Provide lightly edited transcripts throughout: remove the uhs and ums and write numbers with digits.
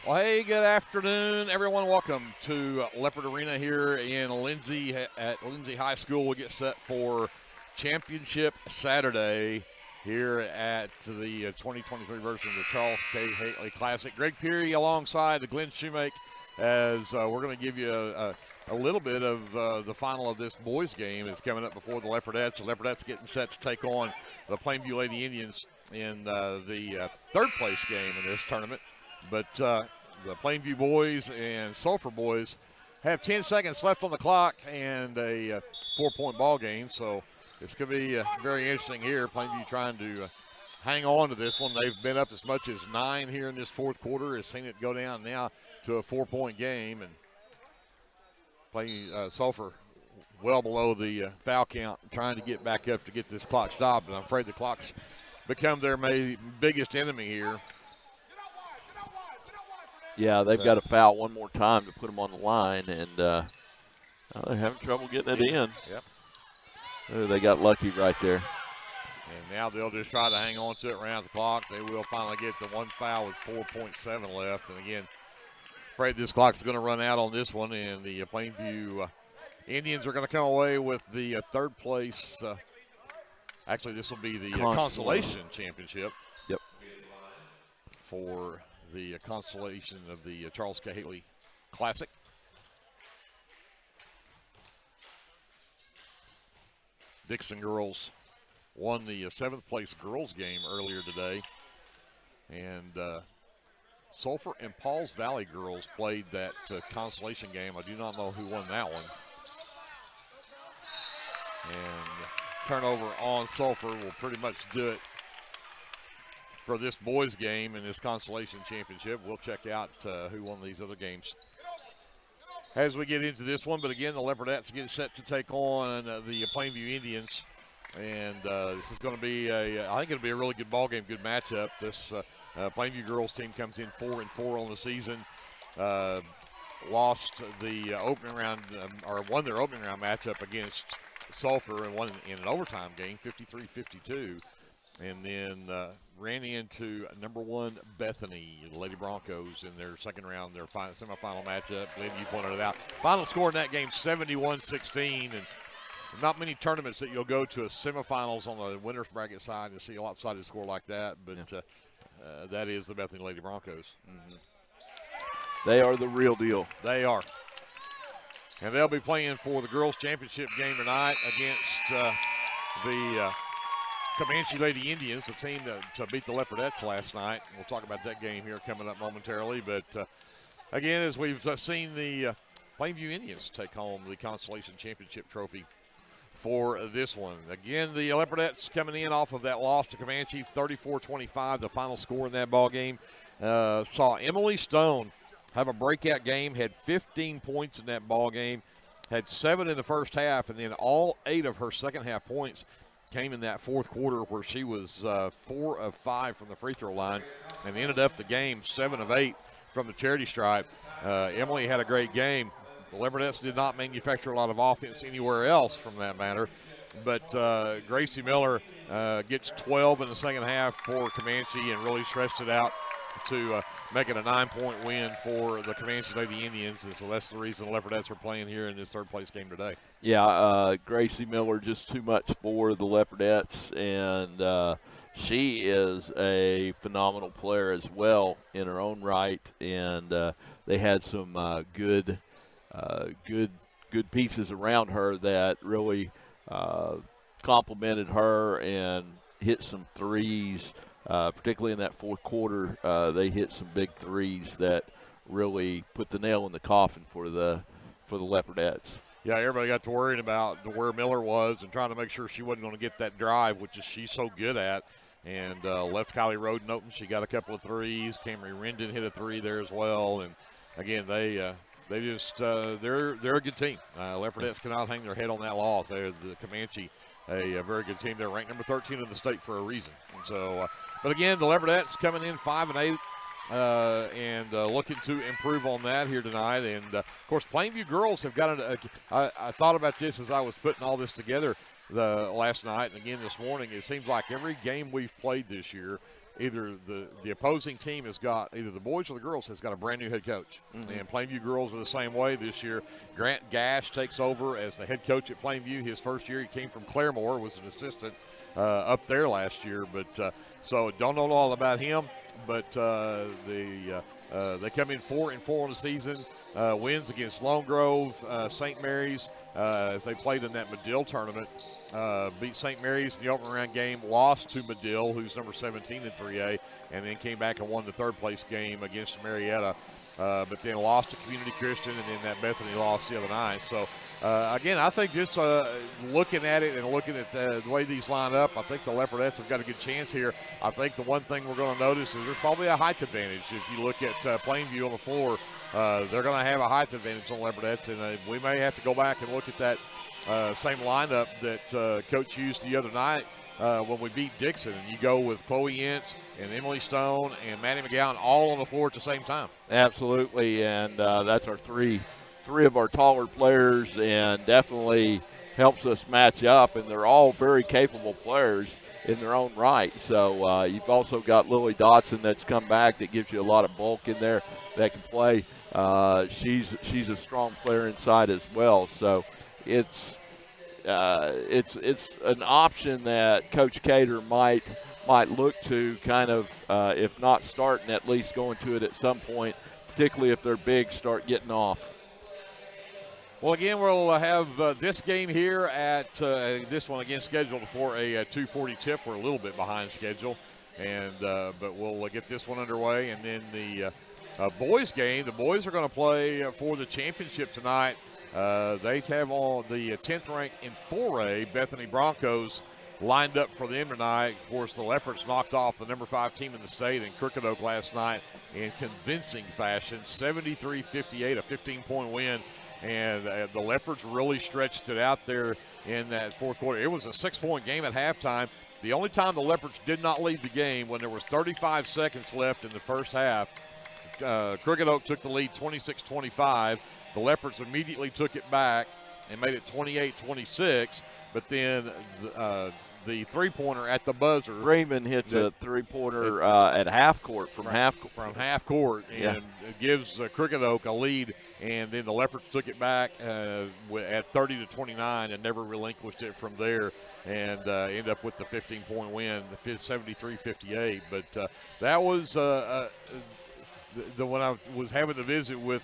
Well, hey, good afternoon, everyone. Welcome to Leopard Arena here in Lindsay at Lindsay High School. We get set for Championship Saturday here at the 2023 version of the Charles K. Haley Classic. Greg Peary alongside the Glenn Shoemake as we're going to give you a little bit of the final of this boys game. It's coming up before the Leopardettes. The Leopardettes getting set to take on the Plainview Lady Indians in the third place game in this tournament. But the Plainview boys and Sulphur boys have 10 seconds left on the clock and a 4-point ball game. So it's going to be very interesting here. Plainview trying to hang on to this one. They've been up as much as 9 here in this fourth quarter. Has seen it go down now to a 4-point game. And Sulphur well below the foul count, trying to get back up to get this clock stopped. And I'm afraid the clock's become their biggest enemy here. Yeah, they've got to foul one more time to put them on the line, and they're having trouble getting it in. Yep. Oh, they got lucky right there. And now they'll just try to hang on to it around the clock. They will finally get the one foul with 4.7 left. And again, afraid this clock's going to run out on this one, and the Plainview Indians are going to come away with the third place. Actually, this will be the consolation championship. Yep. For the consolation of the Charles K. Haley Classic. Dixon girls won the 7th place girls game earlier today. And Sulphur and Pauls Valley girls played that consolation game. I do not know who won that one. And turnover on Sulphur will pretty much do it for this boys game in this consolation championship. We'll check out who won these other games as we get into this one. But again, the Leopardettes get set to take on the Plainview Indians. And this is going to be I think it'll be a really good ball game, good matchup. This Plainview girls team comes in 4-4 on the season. Lost the opening round, or won their opening round matchup against Sulphur and won in an overtime game, 53-52. And then ran into number 1 Bethany, the Lady Broncos, in their second round, their semifinal matchup. Glenn, you pointed it out. Final score in that game, 71-16. And not many tournaments that you'll go to a semifinals on the winner's bracket side and see a lopsided score like that. But that is the Bethany Lady Broncos. Mm-hmm. They are the real deal. They are. And they'll be playing for the girls' championship game tonight against the Comanche Lady Indians, the team to beat the Leopardettes last night. We'll talk about that game here coming up momentarily. But, again, as we've seen the Plainview Indians take home the Consolation Championship trophy for this one. Again, the Leopardettes coming in off of that loss to Comanche, 34-25, the final score in that ball game. Saw Emily Stone have a breakout game, had 15 points in that ball game, had 7 in the first half, and then all 8 of her second half points came in that fourth quarter where she was 4 of 5 from the free throw line and ended up the game 7 of 8 from the charity stripe. Emily had a great game. The Leopardettes did not manufacture a lot of offense anywhere else from that matter. But Gracie Miller gets 12 in the second half for Comanche and really stretched it out to make it a 9-point win for the Comanche Lady Indians. And so that's the reason the Leopardettes are playing here in this third place game today. Yeah, Gracie Miller just too much for the Leopardettes, and she is a phenomenal player as well in her own right. And they had some good pieces around her that really complimented her and hit some threes. Particularly in that fourth quarter, they hit some big threes that really put the nail in the coffin for the Leopardettes. Yeah, everybody got to worrying about where Miller was and trying to make sure she wasn't going to get that drive, which is she's so good at. And left Kylie Roden open. She got a couple of threes. Camry Rendon hit a 3 there as well. And again, they're a good team. Leopardettes cannot hang their head on that loss. They're the Comanche, a very good team. They're ranked number 13 in the state for a reason. And so, but again, the Leopardettes coming in 5-8. And looking to improve on that here tonight. And, of course, Plainview girls have got I thought about this as I was putting all this together last night and again this morning. It seems like every game we've played this year, either the opposing team has got, either the boys or the girls has got a brand new head coach. And Plainview girls are the same way this year. Grant Gash takes over as the head coach at Plainview. His first year, he came from Claremore, was an assistant up there last year. But so don't know all about him. But they come in 4-4 on the season. Wins against Lone Grove, St. Mary's, as they played in that Medill tournament. Beat St. Mary's in the opening round game, lost to Medill, who's number 17 in 3A, and then came back and won the third place game against Marietta. But then lost to Community Christian, and then that Bethany lost the other night. So, again, I think this, looking at it and looking at the way these line up, I think the Leopardettes have got a good chance here. I think the one thing we're going to notice is there's probably a height advantage. If you look at Plainview on the floor, they're going to have a height advantage on Leopardettes, and we may have to go back and look at that same lineup that Coach used the other night when we beat Dixon. And you go with Chloe Ince and Emily Stone and Maddie McGowan all on the floor at the same time. Absolutely, and that's our three of our taller players, and definitely helps us match up, and they're all very capable players in their own right. So you've also got Lily Dotson that's come back that gives you a lot of bulk in there that can play. She's a strong player inside as well. So it's an option that Coach Cater might look to kind of, if not starting, at least going to it at some point, particularly if their bigs start getting off. Well, again, we'll have this game here at this one again scheduled for a 2:40 tip. We're a little bit behind schedule, and but we'll get this one underway. And then the boys game, the boys are going to play for the championship tonight. They have on the 10th ranked in 4A Bethany Broncos lined up for them tonight. Of course, the Leopards knocked off the number 5 team in the state in Crooked Oak last night in convincing fashion, 73-58, a 15-point win. And the Leopards really stretched it out there in that fourth quarter. It was a 6-point game at halftime. The only time the Leopards did not lead the game when there was 35 seconds left in the first half. Crooked Oak took the lead 26-25. The Leopards immediately took it back and made it 28-26. But then the three-pointer at the buzzer. Freeman hits a three-pointer at half court from half court, and gives Crooked Oak a lead. And then the Leopards took it back at 30-29 and never relinquished it from there, and end up with the 15-point win, the 73-58. But that was when I was having the visit with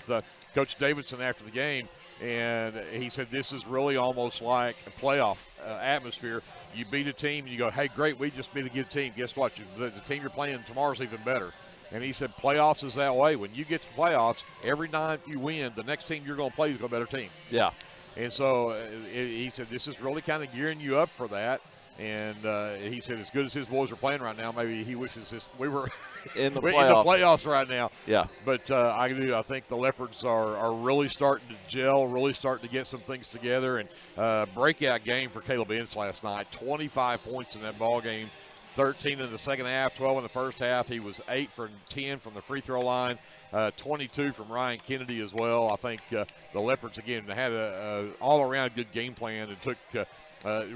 Coach Davidson after the game. And he said this is really almost like a playoff atmosphere. You beat a team, and you go, hey, great, we just beat a good team. Guess what? The team you're playing tomorrow is even better. And he said playoffs is that way. When you get to playoffs, every night you win, the next team you're going to play is a better team. Yeah. And so he said this is really kind of gearing you up for that. And he said as good as his boys are playing right now, maybe he wishes we were in the playoffs right now. Yeah. But I think the Leopards are really starting to gel, really starting to get some things together. And breakout game for Caleb Ince last night, 25 points in that ball game. 13 in the second half, 12 in the first half. He was 8 for 10 from the free throw line, 22 from Ryan Kennedy as well. I think the Leopards, again, had a all-around good game plan and took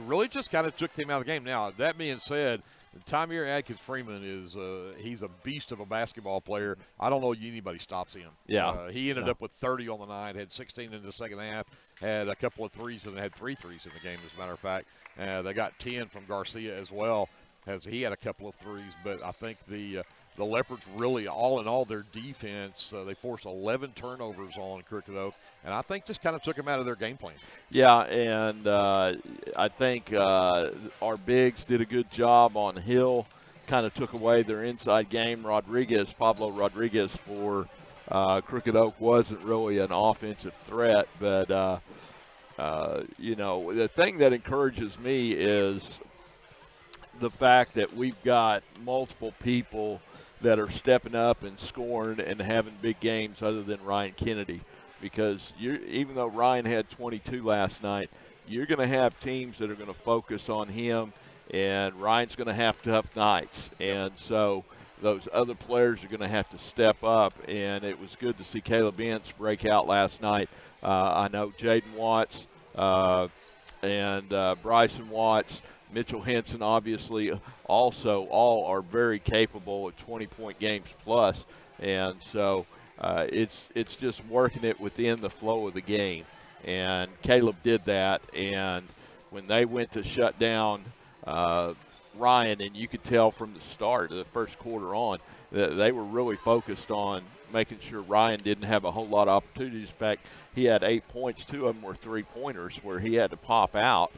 really just kind of took them out of the game. Now, that being said, Tymier Adkins Freeman he's a beast of a basketball player. I don't know anybody stops him. Yeah. He ended up with 30 on the night, had 16 in the second half, had a couple of threes, and had 3 threes in the game, as a matter of fact. They got 10 from Garcia as well, as he had a couple of threes. But I think the Leopards really, all in all, their defense, they forced 11 turnovers on Crooked Oak, and I think just kind of took them out of their game plan. Yeah, and I think our bigs did a good job on Hill, kind of took away their inside game. Pablo Rodriguez for Crooked Oak wasn't really an offensive threat, but, the thing that encourages me is the fact that we've got multiple people that are stepping up and scoring and having big games other than Ryan Kennedy. Because even though Ryan had 22 last night, you're going to have teams that are going to focus on him, and Ryan's going to have tough nights. And so those other players are going to have to step up, and it was good to see Caleb Ince break out last night. I know Jaden Watts and Bryson Watts Mitchell Henson, obviously, also all are very capable at 20-point games plus, and so it's just working it within the flow of the game. And Caleb did that, and when they went to shut down Ryan, and you could tell from the start of the first quarter on that they were really focused on making sure Ryan didn't have a whole lot of opportunities. In fact, he had 8 points. 2 of them were three-pointers where he had to pop out,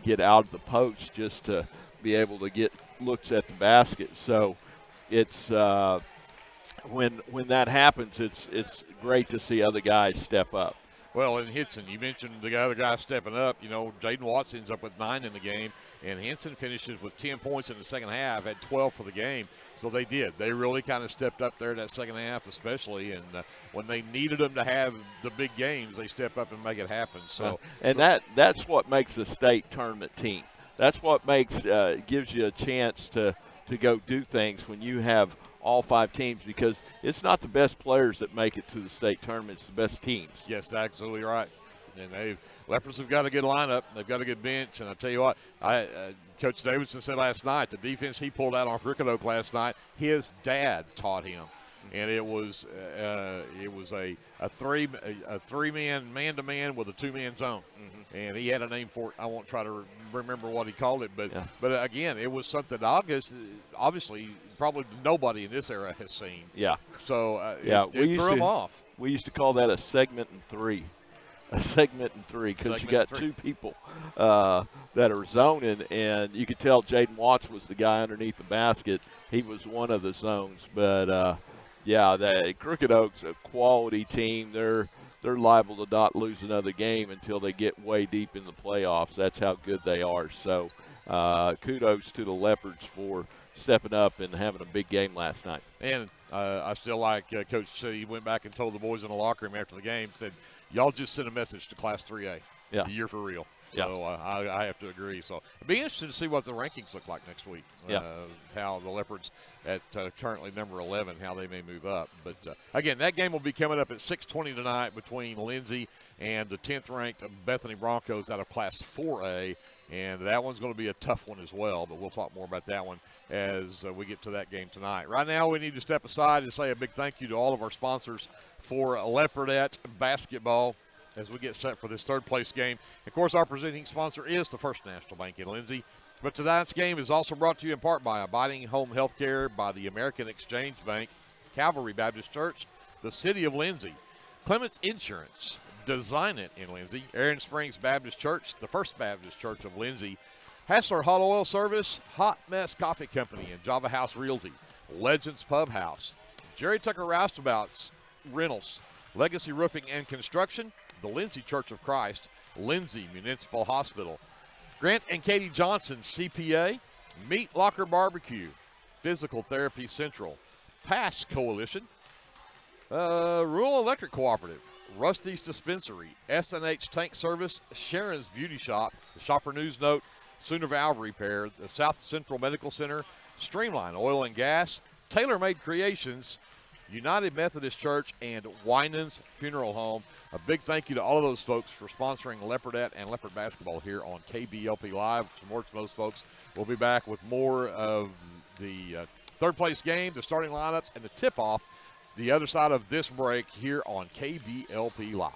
get out of the post just to be able to get looks at the basket. So it's when that happens, it's great to see other guys step up. Well, and Henson, you mentioned the other guy stepping up. You know, Jaden Watts ends up with 9 in the game, and Henson finishes with 10 points in the second half, had 12 for the game. So they did. They really kind of stepped up there in that second half especially, and when they needed them to have the big games, they step up and make it happen. So that's what makes a state tournament team. That's what makes gives you a chance to go do things when you have all 5 teams, because it's not the best players that make it to the state tournament, it's the best teams. Yes, absolutely right. And Leopards have got a good lineup. They've got a good bench. And I tell you what, Coach Davidson said last night, the defense he pulled out on Crooked Oak last night, his dad taught him. And it was a three-man man-to-man with a two-man zone. Mm-hmm. And he had a name for it. I won't try to remember what he called it. But again, it was something obviously probably nobody in this era has seen. Yeah. So it threw them off. We used to call that a segment and three. A segment and three, because you got 2 people that are zoning, and you could tell Jaden Watts was the guy underneath the basket. He was one of the zones. But, Crooked Oak's a quality team. They're liable to not lose another game until they get way deep in the playoffs. That's how good they are. So kudos to the Leopards for stepping up and having a big game last night. And I still like Coach C went back and told the boys in the locker room after the game, said, y'all just sent a message to Class 3A. Yeah. You're for real. So I have to agree. So it'll be interesting to see what the rankings look like next week. How the Leopards at currently number 11, how they may move up. But, again, that game will be coming up at 6:20 tonight between Lindsay and the 10th-ranked Bethany Broncos out of Class 4A. And that one's going to be a tough one as well, but we'll talk more about that one as we get to that game tonight. Right now, we need to step aside and say a big thank you to all of our sponsors for Leopardette basketball as we get set for this third-place game. Of course, our presenting sponsor is the First National Bank in Lindsay. But tonight's game is also brought to you in part by Abiding Home Healthcare, by the American Exchange Bank, Calvary Baptist Church, the City of Lindsay, Clements Insurance, Design It in Lindsay, Aaron Springs Baptist Church, the First Baptist Church of Lindsay, Hassler Hot Oil Service, Hot Mess Coffee Company, and Java House Realty, Legends Pub House, Jerry Tucker Roustabouts Rentals, Legacy Roofing and Construction, the Lindsay Church of Christ, Lindsay Municipal Hospital, Grant and Katie Johnson CPA, Meat Locker Barbecue, Physical Therapy Central, Pass Coalition, Rural Electric Cooperative, Rusty's Dispensary, S&H Tank Service, Sharon's Beauty Shop, the Shopper News Note, Sooner Valve Repair, the South Central Medical Center, Streamline Oil and Gas, Tailor Made Creations, United Methodist Church, and Winans Funeral Home. A big thank you to all of those folks for sponsoring Leopardette and Leopard basketball here on KBLP Live. Some more to those folks. We'll be back with more of the third-place game, the starting lineups, and the tip-off the other side of this break here on KBLP Live.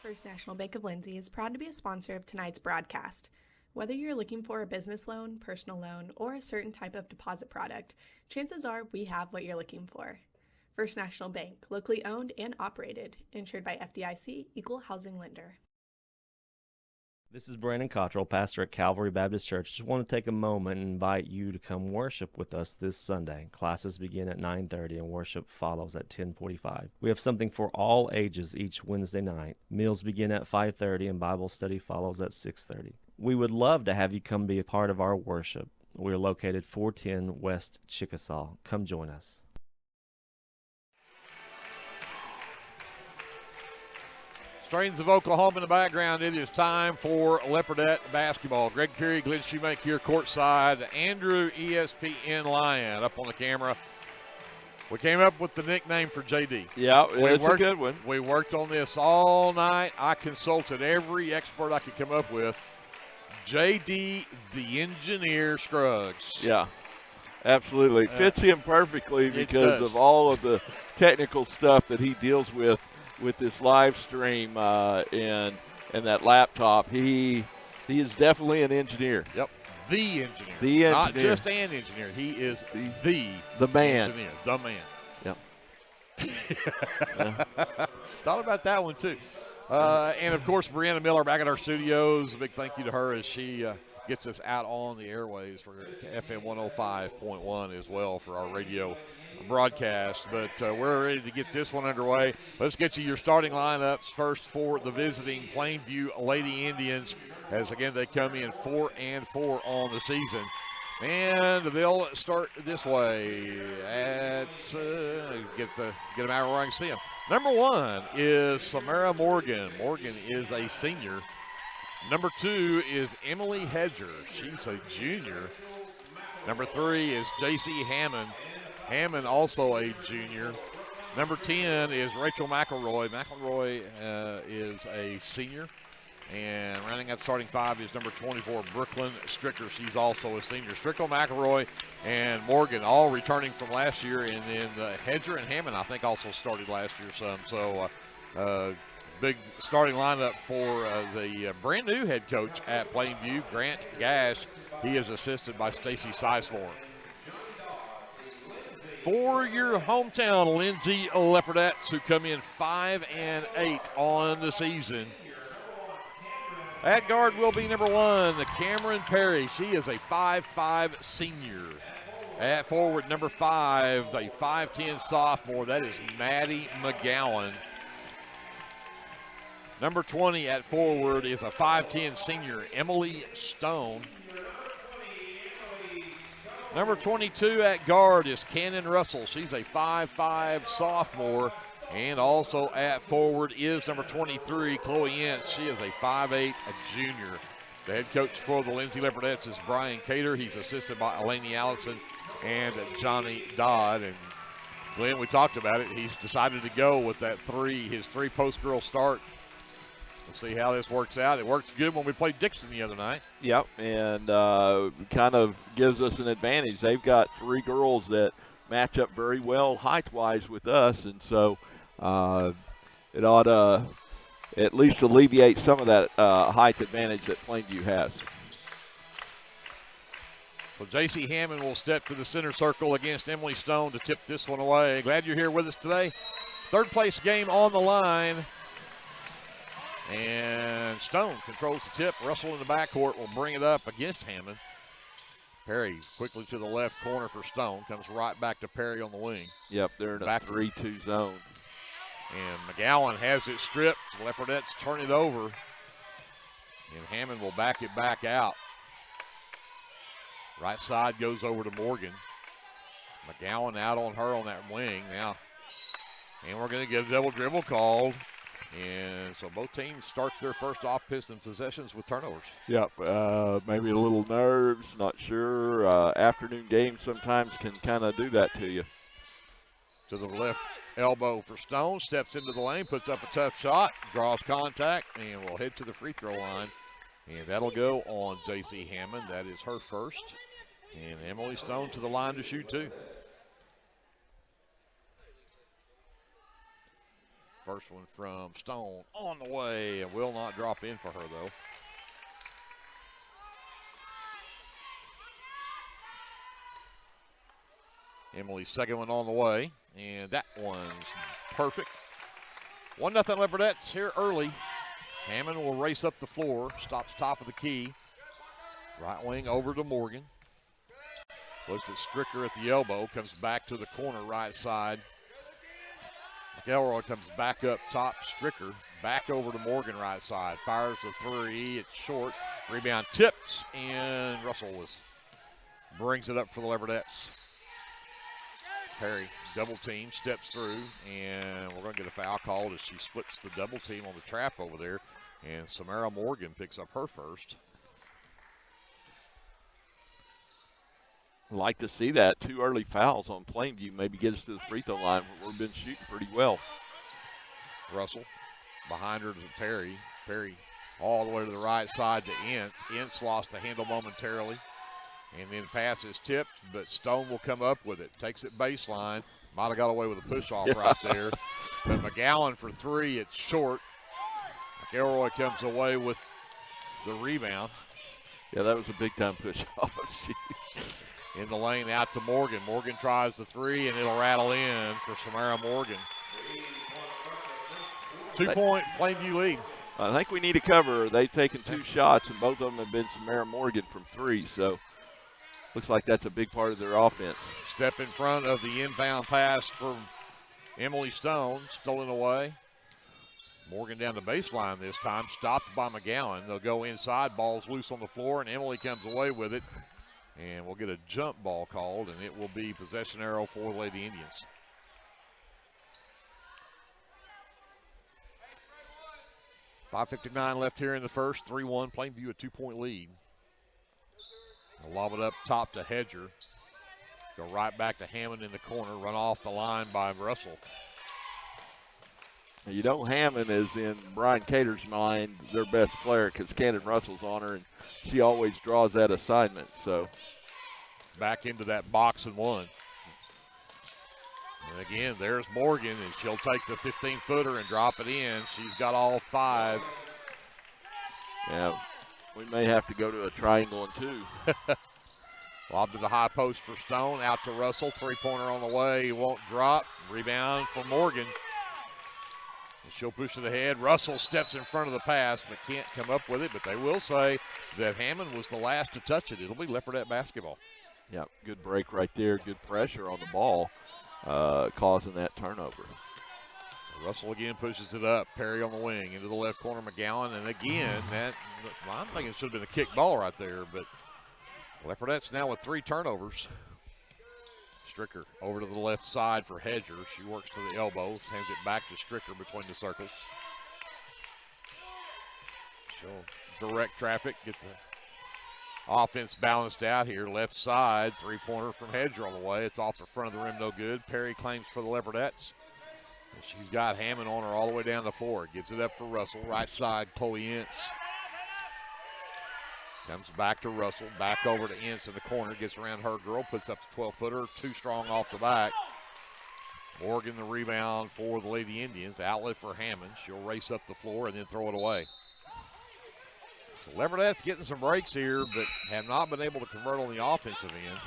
First National Bank of Lindsay is proud to be a sponsor of tonight's broadcast. Whether you're looking for a business loan, personal loan, or a certain type of deposit product, chances are we have what you're looking for. First National Bank, locally owned and operated, insured by FDIC, Equal Housing Lender. This is Brandon Cottrell, pastor at Calvary Baptist Church. Just want to take a moment and invite you to come worship with us this Sunday. Classes begin at 9:30 and worship follows at 10:45. We have something for all ages each Wednesday night. Meals begin at 5:30 and Bible study follows at 6:30. We would love to have you come be a part of our worship. We are located 410 West Chickasaw. Come join us. Strains of Oklahoma in the background. It is time for Leopardette basketball. Greg Perry, Glenn Shoemake here courtside. Andrew, ESPN Lion, up on the camera. We came up with the nickname for JD. Yeah, it's a good one. We worked on this all night. I consulted every expert I could come up with. J.D. the Engineer Scruggs. Yeah, absolutely. Fits him perfectly because does. of all of the technical stuff that he deals with this live stream and that laptop. He is definitely an engineer. Yep, the engineer. The engineer. Not just an engineer. He is the man. engineer. The man. Yep. Thought about that one, too. And, of course, Brianna Miller back at our studios. A big thank you to her as she gets us out on the airways for FM 105.1 as well for our radio broadcast. But we're ready to get this one underway. Let's get you your starting lineups first for the visiting Plainview Lady Indians, as, again, they come in 4-4 on the season. And they'll start this way. Get them out where I can see them. Number 1 is Samara Morgan. Morgan is a senior. Number 2 is Emily Hedger. She's a junior. Number 3 is J.C. Hammond. Hammond also a junior. Number 10 is Rachel McElroy. McElroy is a senior. And rounding out starting 5 is number 24, Brooklyn Stricker. She's also a senior. Strickle, McElroy, and Morgan all returning from last year. And then Hedger and Hammond, I think, also started last year some. So big starting lineup for the brand new head coach at Plainview, Grant Gash. He is assisted by Stacy Sizemore. For your hometown Lindsay Leopardettes, who come in 5-8 on the season. At guard will be number 1, Cameron Perry. She is a 5'5 senior. At forward, number 5, a 5'10 sophomore. That is Maddie McGowan. Number 20 at forward is a 5'10 senior, Emily Stone. Number 22 at guard is Cannon Russell. She's a 5'5 sophomore. And also at forward is number 23, Chloe Ince. She is a 5'8", a junior. The head coach for the Lindsay Leopardettes is Brian Cater. He's assisted by Elaney Allison and Johnny Dodd. And Glenn, we talked about it. He's decided to go with his three post-girl start. We'll see how this works out. It worked good when we played Dixon the other night. Yep, and kind of gives us an advantage. They've got 3 girls that match up very well height-wise with us, and so it ought to at least alleviate some of that height advantage that Plainview has. So J.C. Hammond will step to the center circle against Emily Stone to tip this one away. Glad you're here with us today. Third place game on the line. And Stone controls the tip. Russell in the backcourt will bring it up against Hammond. Perry quickly to the left corner for Stone. Comes right back to Perry on the wing. Yep, they're in a 3-2 zone. And McGowan has it stripped. The Leopardettes turn it over. And Hammond will back it back out. Right side goes over to Morgan. McGowan out on her on that wing now. And we're going to get a double dribble called. And so both teams start their first off-piston possessions with turnovers. Yep, maybe a little nerves, not sure. Afternoon games sometimes can kind of do that to you. To the left elbow for Stone, steps into the lane, puts up a tough shot, draws contact, and will head to the free throw line. And that'll go on J.C. Hammond. That is her first. And Emily Stone to the line to shoot 2. First one from Stone on the way, and will not drop in for her, though. Emily's second one on the way, and that one's perfect. 1-0 Leopardettes here early. Hammond will race up the floor, stops top of the key. Right wing over to Morgan. Looks at Stricker at the elbow, comes back to the corner right side. McElroy comes back up top, Stricker, back over to Morgan right side. Fires the 3, it's short. Rebound tips, and Russell brings it up for the Leopardettes. Perry, double team, steps through, and we're going to get a foul called as she splits the double team on the trap over there. And Samara Morgan picks up her first. Like to see that. 2 early fouls on Plainview. Maybe get us to the free throw line. We've been shooting pretty well. Russell behind her to Perry. Perry all the way to the right side to Ince. Ince lost the handle momentarily. And then pass is tipped, but Stone will come up with it. Takes it baseline. Might have got away with a push-off right there. But McGowan for three, it's short. McElroy comes away with the rebound. Yeah, that was a big-time push-off. In the lane out to Morgan. Morgan tries the three, and it'll rattle in for Samara Morgan. 2-point Plainview lead. I think we need a cover. They've taken 2 shots, and both of them have been Samara Morgan from 3, so looks like that's a big part of their offense. Step in front of the inbound pass from Emily Stone, stolen away. Morgan down the baseline this time, stopped by McGowan. They'll go inside, ball's loose on the floor, and Emily comes away with it. And we'll get a jump ball called, and it will be possession arrow for the Lady Indians. .5:59 left here in the first, 3-1, Plainview a 2-point lead. They'll lob it up top to Hedger. Go right back to Hammond in the corner, run off the line by Russell. You know Hammond is in Brian Cater's mind their best player because Cannon Russell's on her, and she always draws that assignment. So back into that box and one. And again, there's Morgan, and she'll take the 15-footer and drop it in. She's got all 5. Yeah, we may have to go to a triangle and 2. Lob to the high post for Stone, out to Russell, 3-pointer on the way, he won't drop. Rebound for Morgan. And she'll push it ahead. Russell steps in front of the pass, but can't come up with it, but they will say that Hammond was the last to touch it. It'll be Leopardette basketball. Yeah, good break right there, good pressure on the ball, causing that turnover. Russell again pushes it up. Perry on the wing into the left corner, McGowan, and again, I'm thinking it should have been a kick ball right there, but Leopardettes now with 3 turnovers. Stricker over to the left side for Hedger. She works to the elbow, hands it back to Stricker between the circles. She'll direct traffic, get the offense balanced out here. Left side, 3-pointer from Hedger on the way. It's off the front of the rim, no good. Perry claims for the Leopardettes. And she's got Hammond on her all the way down the floor. Gives it up for Russell. Right side, Chloe Ince. Comes back to Russell, back over to Ince in the corner, gets around her girl, puts up the 12-footer, too strong off the back. Morgan the rebound for the Lady Indians, outlet for Hammond. She'll race up the floor and then throw it away. So Leopardettes getting some breaks here, but have not been able to convert on the offensive end.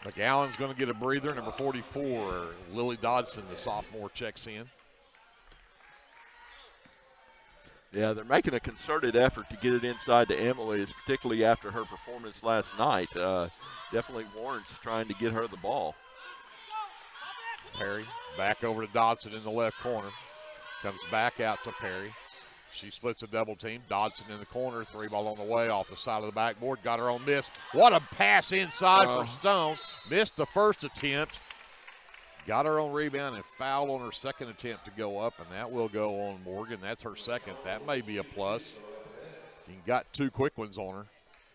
McGowan's going to get a breather, number 44, Lily Dodson, the sophomore, checks in. Yeah, they're making a concerted effort to get it inside to Emily, particularly after her performance last night. Definitely warrants trying to get her the ball. Perry back over to Dodson in the left corner. Comes back out to Perry. She splits a double team. Dodson in the corner, 3-ball on the way off the side of the backboard. Got her own miss. What a pass inside for Stone. Missed the first attempt. Got her own rebound and fouled on her second attempt to go up, and that will go on Morgan. That's her second. That may be a plus. She got 2 quick ones on her.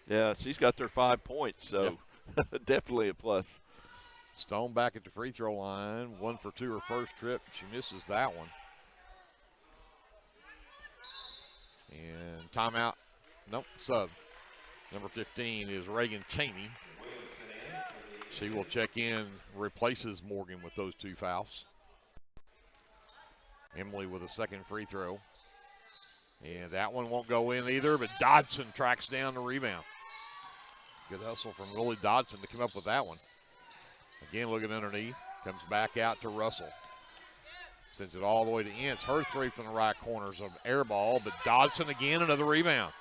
Yeah, she's got their 5 points, so definitely a plus. Stone back at the free throw line. 1 for 2 her first trip. She misses that one. And timeout. Nope, sub. Number 15 is Reagan Cheney. She will check in, replaces Morgan with those 2 fouls. Emily with a second free throw. And that one won't go in either, but Dodson tracks down the rebound. Good hustle from Lily Dodson to come up with that one. Again, looking underneath. Comes back out to Russell. Sends it all the way to Ince. Her 3 from the right corner is an air ball, but Dodson again, another rebound.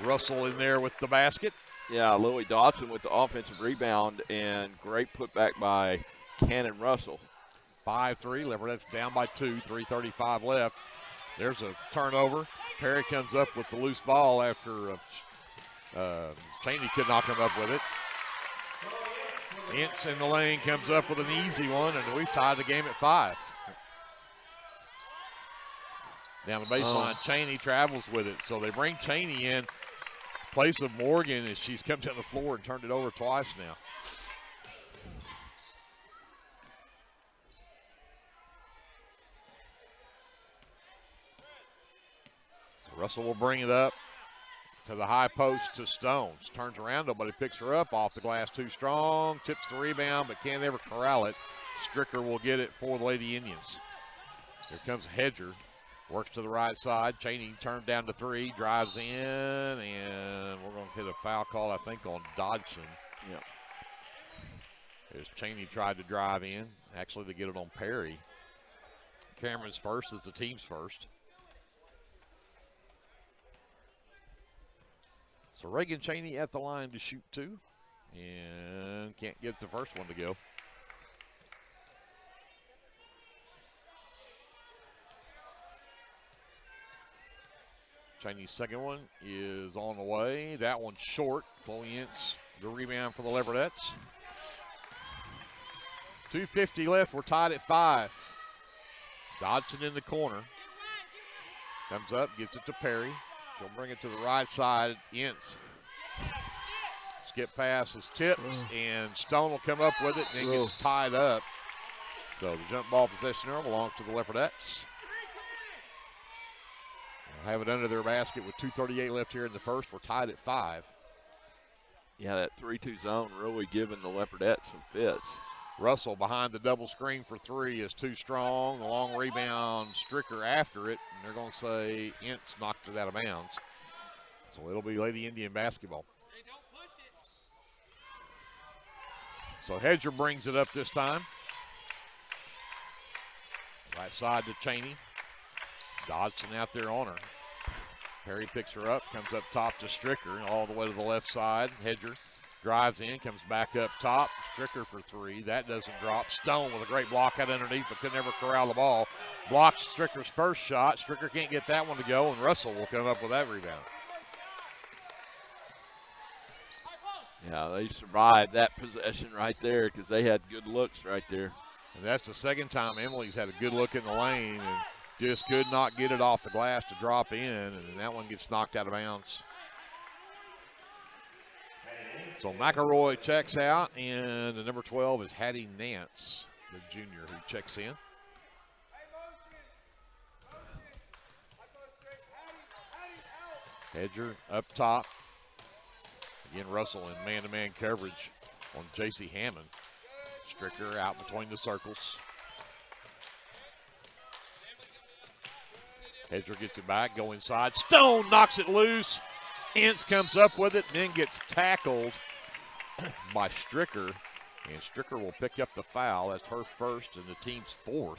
Russell in there with the basket. Yeah, Lily Dodson with the offensive rebound, and great putback by Cannon Russell. 5-3, Leopardettes down by 2, 3:35 left. There's a turnover. Perry comes up with the loose ball after Cheney could not come up with it. Ince in the lane comes up with an easy one, and we've tied the game at 5. Down the baseline, Cheney travels with it. So they bring Cheney in place of Morgan as she's come down the floor and turned it over twice now. Russell will bring it up to the high post to Stones. Turns around, nobody picks her up. Off the glass, too strong. Tips the rebound, but can't ever corral it. Stricker will get it for the Lady Indians. Here comes Hedger. Works to the right side. Cheney turned down to 3, drives in, and we're going to get a foul call, I think, on Dodson. Yeah. As Cheney tried to drive in. Actually, they get it on Perry. Cameron's first is the team's first. So Reagan Cheney at the line to shoot 2, and can't get the first one to go. Cheney's second one is on the way. That one's short. Chloe Ince, the rebound for the Leopardettes. 2:50 left. We're tied at 5. Dodson in the corner. Comes up, gets it to Perry. She'll bring it to the right side. Ince. Skip pass is tipped, and Stone will come up with it, and it gets tied up. So the jump ball possession arrow belongs to the Leopardettes. They'll have it under their basket with 2:38 left here in the first. We're tied at 5. Yeah, that 3-2 zone really giving the Leopardettes some fits. Russell behind the double screen for 3 is too strong. The long rebound, Stricker after it, and they're going to say Ince knocked it out of bounds. So it'll be Lady Indian basketball. So Hedger brings it up this time. Right side to Cheney. Dodson out there on her. Perry picks her up, comes up top to Stricker, all the way to the left side. Hedger drives in, comes back up top. Stricker for 3. That doesn't drop. Stone with a great block out underneath, but could never corral the ball. Blocks Stricker's first shot. Stricker can't get that one to go, and Russell will come up with that rebound. Yeah, they survived that possession right there because they had good looks right there. And that's the second time Emily's had a good look in the lane and just could not get it off the glass to drop in, and then that one gets knocked out of bounds. So McElroy checks out, and the number 12 is Hattie Nance, the junior, who checks in. Hedger up top. Again, Russell in man-to-man coverage on J.C. Hammond. Stricker out between the circles. Hedger gets it back, go inside. Stone knocks it loose. Ince comes up with it, then gets tackled by Stricker. And Stricker will pick up the foul. That's her first and the team's 4th.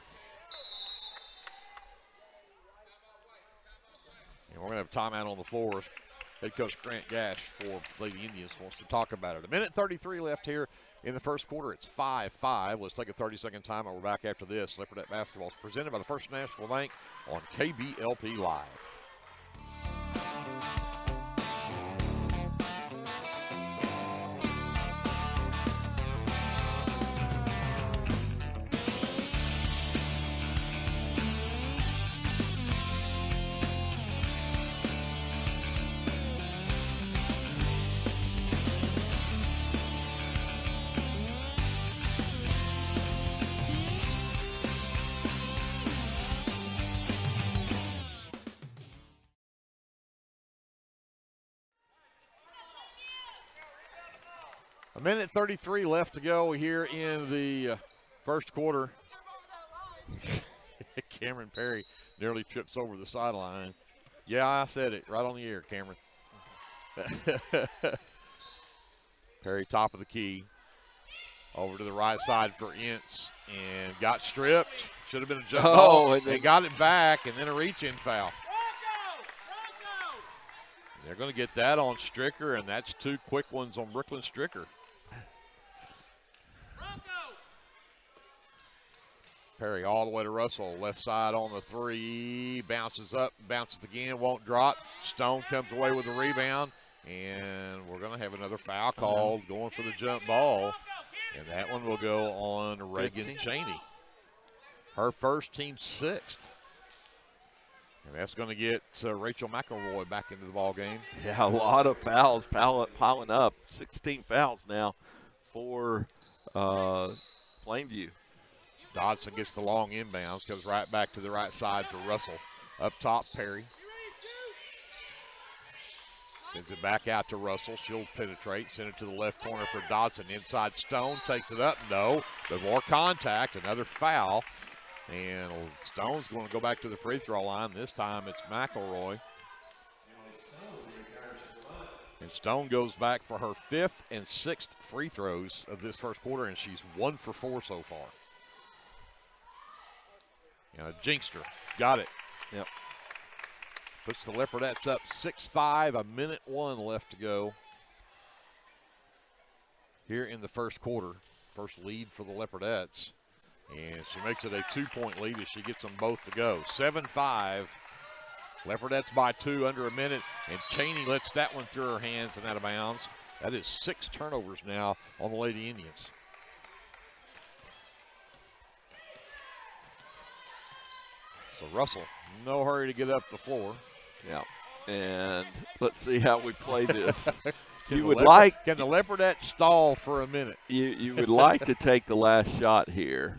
And we're going to have timeout on the floor. Head coach Grant Gash for Lady Indians wants to talk about it. 1:33 left here in the first quarter. It's 5-5. Let's take a 30-second timeout. We're back after this. Leopardette basketball is presented by the First National Bank on KBLP Live. A minute 33 left to go here in the first quarter. Cameron Perry nearly trips over the sideline. Yeah, I said it right on the air, Cameron. Perry top of the key. Over to the right side for Ince and got stripped. Should have been a jump ball. And got it back, and then a reach-in foul. They're going to get that on Stricker, and that's 2 quick ones on Brooklyn Stricker. Perry all the way to Russell, left side on the 3, bounces up, bounces again, won't drop. Stone comes away with the rebound, and we're going to have another foul called going for the jump ball, and that one will go on Reagan Cheney. Her first, team 6th. And that's going to get Rachel McElroy back into the ball game. Yeah, a lot of fouls piling up. 16 fouls now for Plainview. Dodson gets the long inbounds, goes right back to the right side for Russell. Up top, Perry. Sends it back out to Russell. She'll penetrate. Send it to the left corner for Dodson. Inside Stone. Takes it up. No. But more contact. Another foul. And Stone's going to go back to the free throw line. This time it's McElroy. And Stone goes back for her 5th and 6th free throws of this first quarter, and she's 1 for 4 so far. Jinxter. Got it. Yep. Puts the Leopardettes up 6-5, 1:01 left to go here in the first quarter. First lead for the Leopardettes. And she makes it a 2-point lead as she gets them both to go. 7-5. Leopardettes by 2 under a minute. And Cheney lets that one through her hands and out of bounds. That is 6 turnovers now on the Lady Indians. So Russell, no hurry to get up the floor. Yeah. And let's see how we play this. Can the Leopardettes stall for a minute? You would like to take the last shot here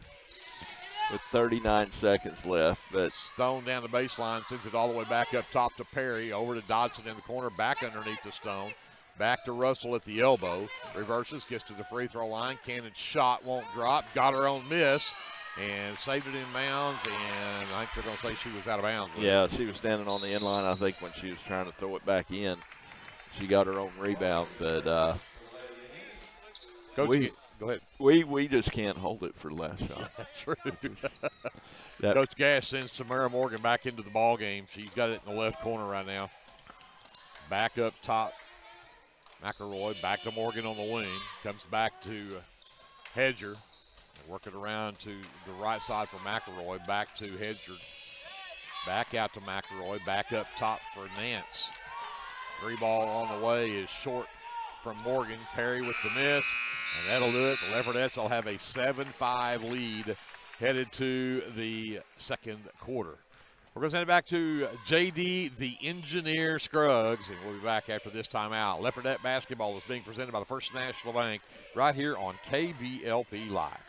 with 39 seconds left, but Stone down the baseline, sends it all the way back up top to Perry, over to Dodson in the corner, back underneath the Stone, back to Russell at the elbow, reverses, gets to the free throw line. Cannon's shot won't drop, got her own miss, and saved it in bounds, and I think they're going to say she was out of bounds. Yeah, she was standing on the end line, I think, when she was trying to throw it back in. She got her own rebound, but Coach, go ahead. We just can't hold it for the last shot. That's true. Coach Gash sends Samara Morgan back into the ball game. She's got it in the left corner right now. Back up top, McElroy, back to Morgan on the wing. Comes back to Hedger. Work it around to the right side for McElroy. Back to Hedger. Back out to McElroy. Back up top for Nance. 3 ball on the way is short from Morgan. Perry with the miss, and that'll do it. The Leopardettes will have a 7-5 lead headed to the second quarter. We're going to send it back to JD, the Engineer Scruggs, and we'll be back after this timeout. Leopardette basketball is being presented by the First National Bank right here on KBLP Live.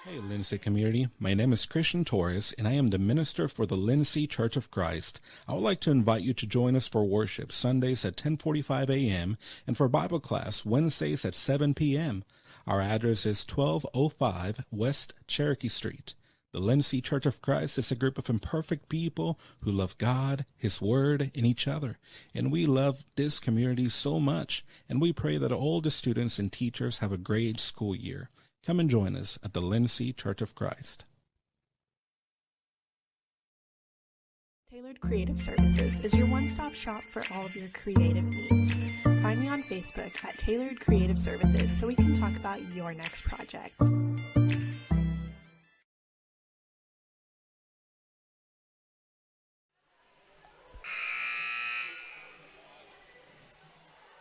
Hey, Lindsay community. My name is Christian Torres, and I am the minister for the Lindsay Church of Christ. I would like to invite you to join us for worship Sundays at 10:45 a.m. and for Bible class Wednesdays at 7 p.m. Our address is 1205 West Cherokee Street. The Lindsay Church of Christ is a group of imperfect people who love God, His Word, and each other. And we love this community so much, and we pray that all the students and teachers have a great school year. Come and join us at the Lindsay Church of Christ. Tailored Creative Services is your one-stop shop for all of your creative needs. Find me on Facebook at Tailored Creative Services so we can talk about your next project.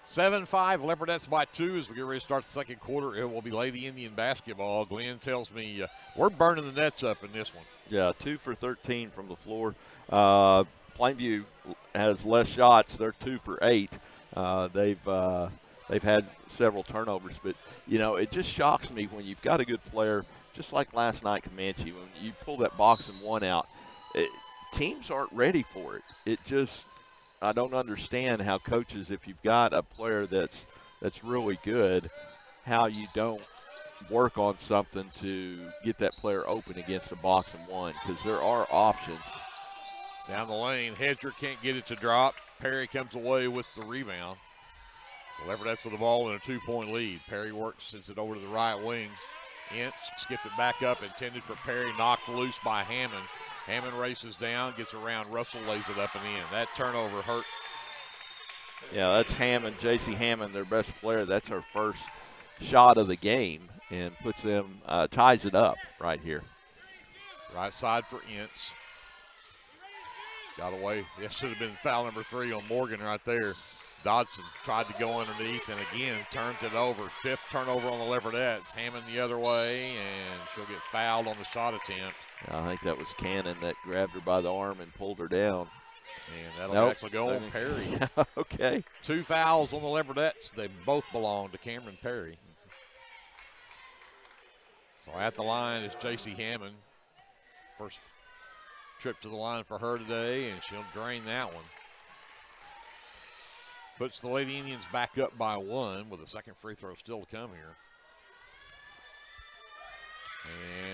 7-5, Leopardettes by 2 as we get ready to start the second quarter. It will be Lady Indian basketball. Glenn tells me we're burning the nets up in this one. Yeah, 2 for 13 from the floor. Plainview has less shots. They're 2 for 8. They've had several turnovers, but you know it just shocks me when you've got a good player, just like last night, Comanche. When you pull that box and one out, teams aren't ready for it. It just I don't understand how coaches, if you've got a player that's really good, how you don't work on something to get that player open against a box and one, because there are options. Down the lane, Hedger can't get it to drop. Perry comes away with the rebound. The Leopardettes with the ball in a 2-point lead. Perry works, sends it over to the right wing. Ince skipped it back up, intended for Perry, knocked loose by Hammond. Hammond races down, gets around, Russell lays it up and in. That turnover hurt. Yeah, that's Hammond, J.C. Hammond, their best player. That's her first shot of the game and puts them, ties it up right here. Right side for Ince. Got away. This should have been foul number 3 on Morgan right there. Dodson tried to go underneath and again turns it over. 5th turnover on the Leopardettes. Hammond the other way, and she'll get fouled on the shot attempt. I think that was Cannon that grabbed her by the arm and pulled her down. And that'll actually go on Perry. Okay. 2 fouls on the Leopardettes. They both belong to Cameron Perry. So at the line is J.C. Hammond. First trip to the line for her today, and she'll drain that one. Puts the Lady Indians back up by 1 with a second free throw still to come here.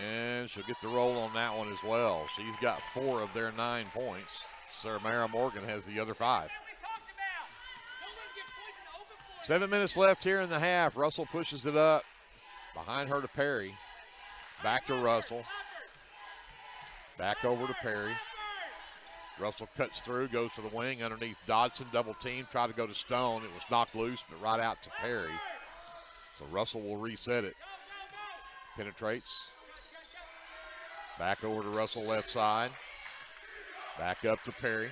And she'll get the roll on that one as well. She's got 4 of their 9 points. Sarah Morgan has the other 5. 7 minutes left here in the half. Russell pushes it up. Behind her to Perry. Back to Russell. Back over to Perry. Russell cuts through, goes to the wing underneath Dodson. Double team, try to go to Stone. It was knocked loose, but right out to Perry. So Russell will reset it. Penetrates. Back over to Russell left side. Back up to Perry.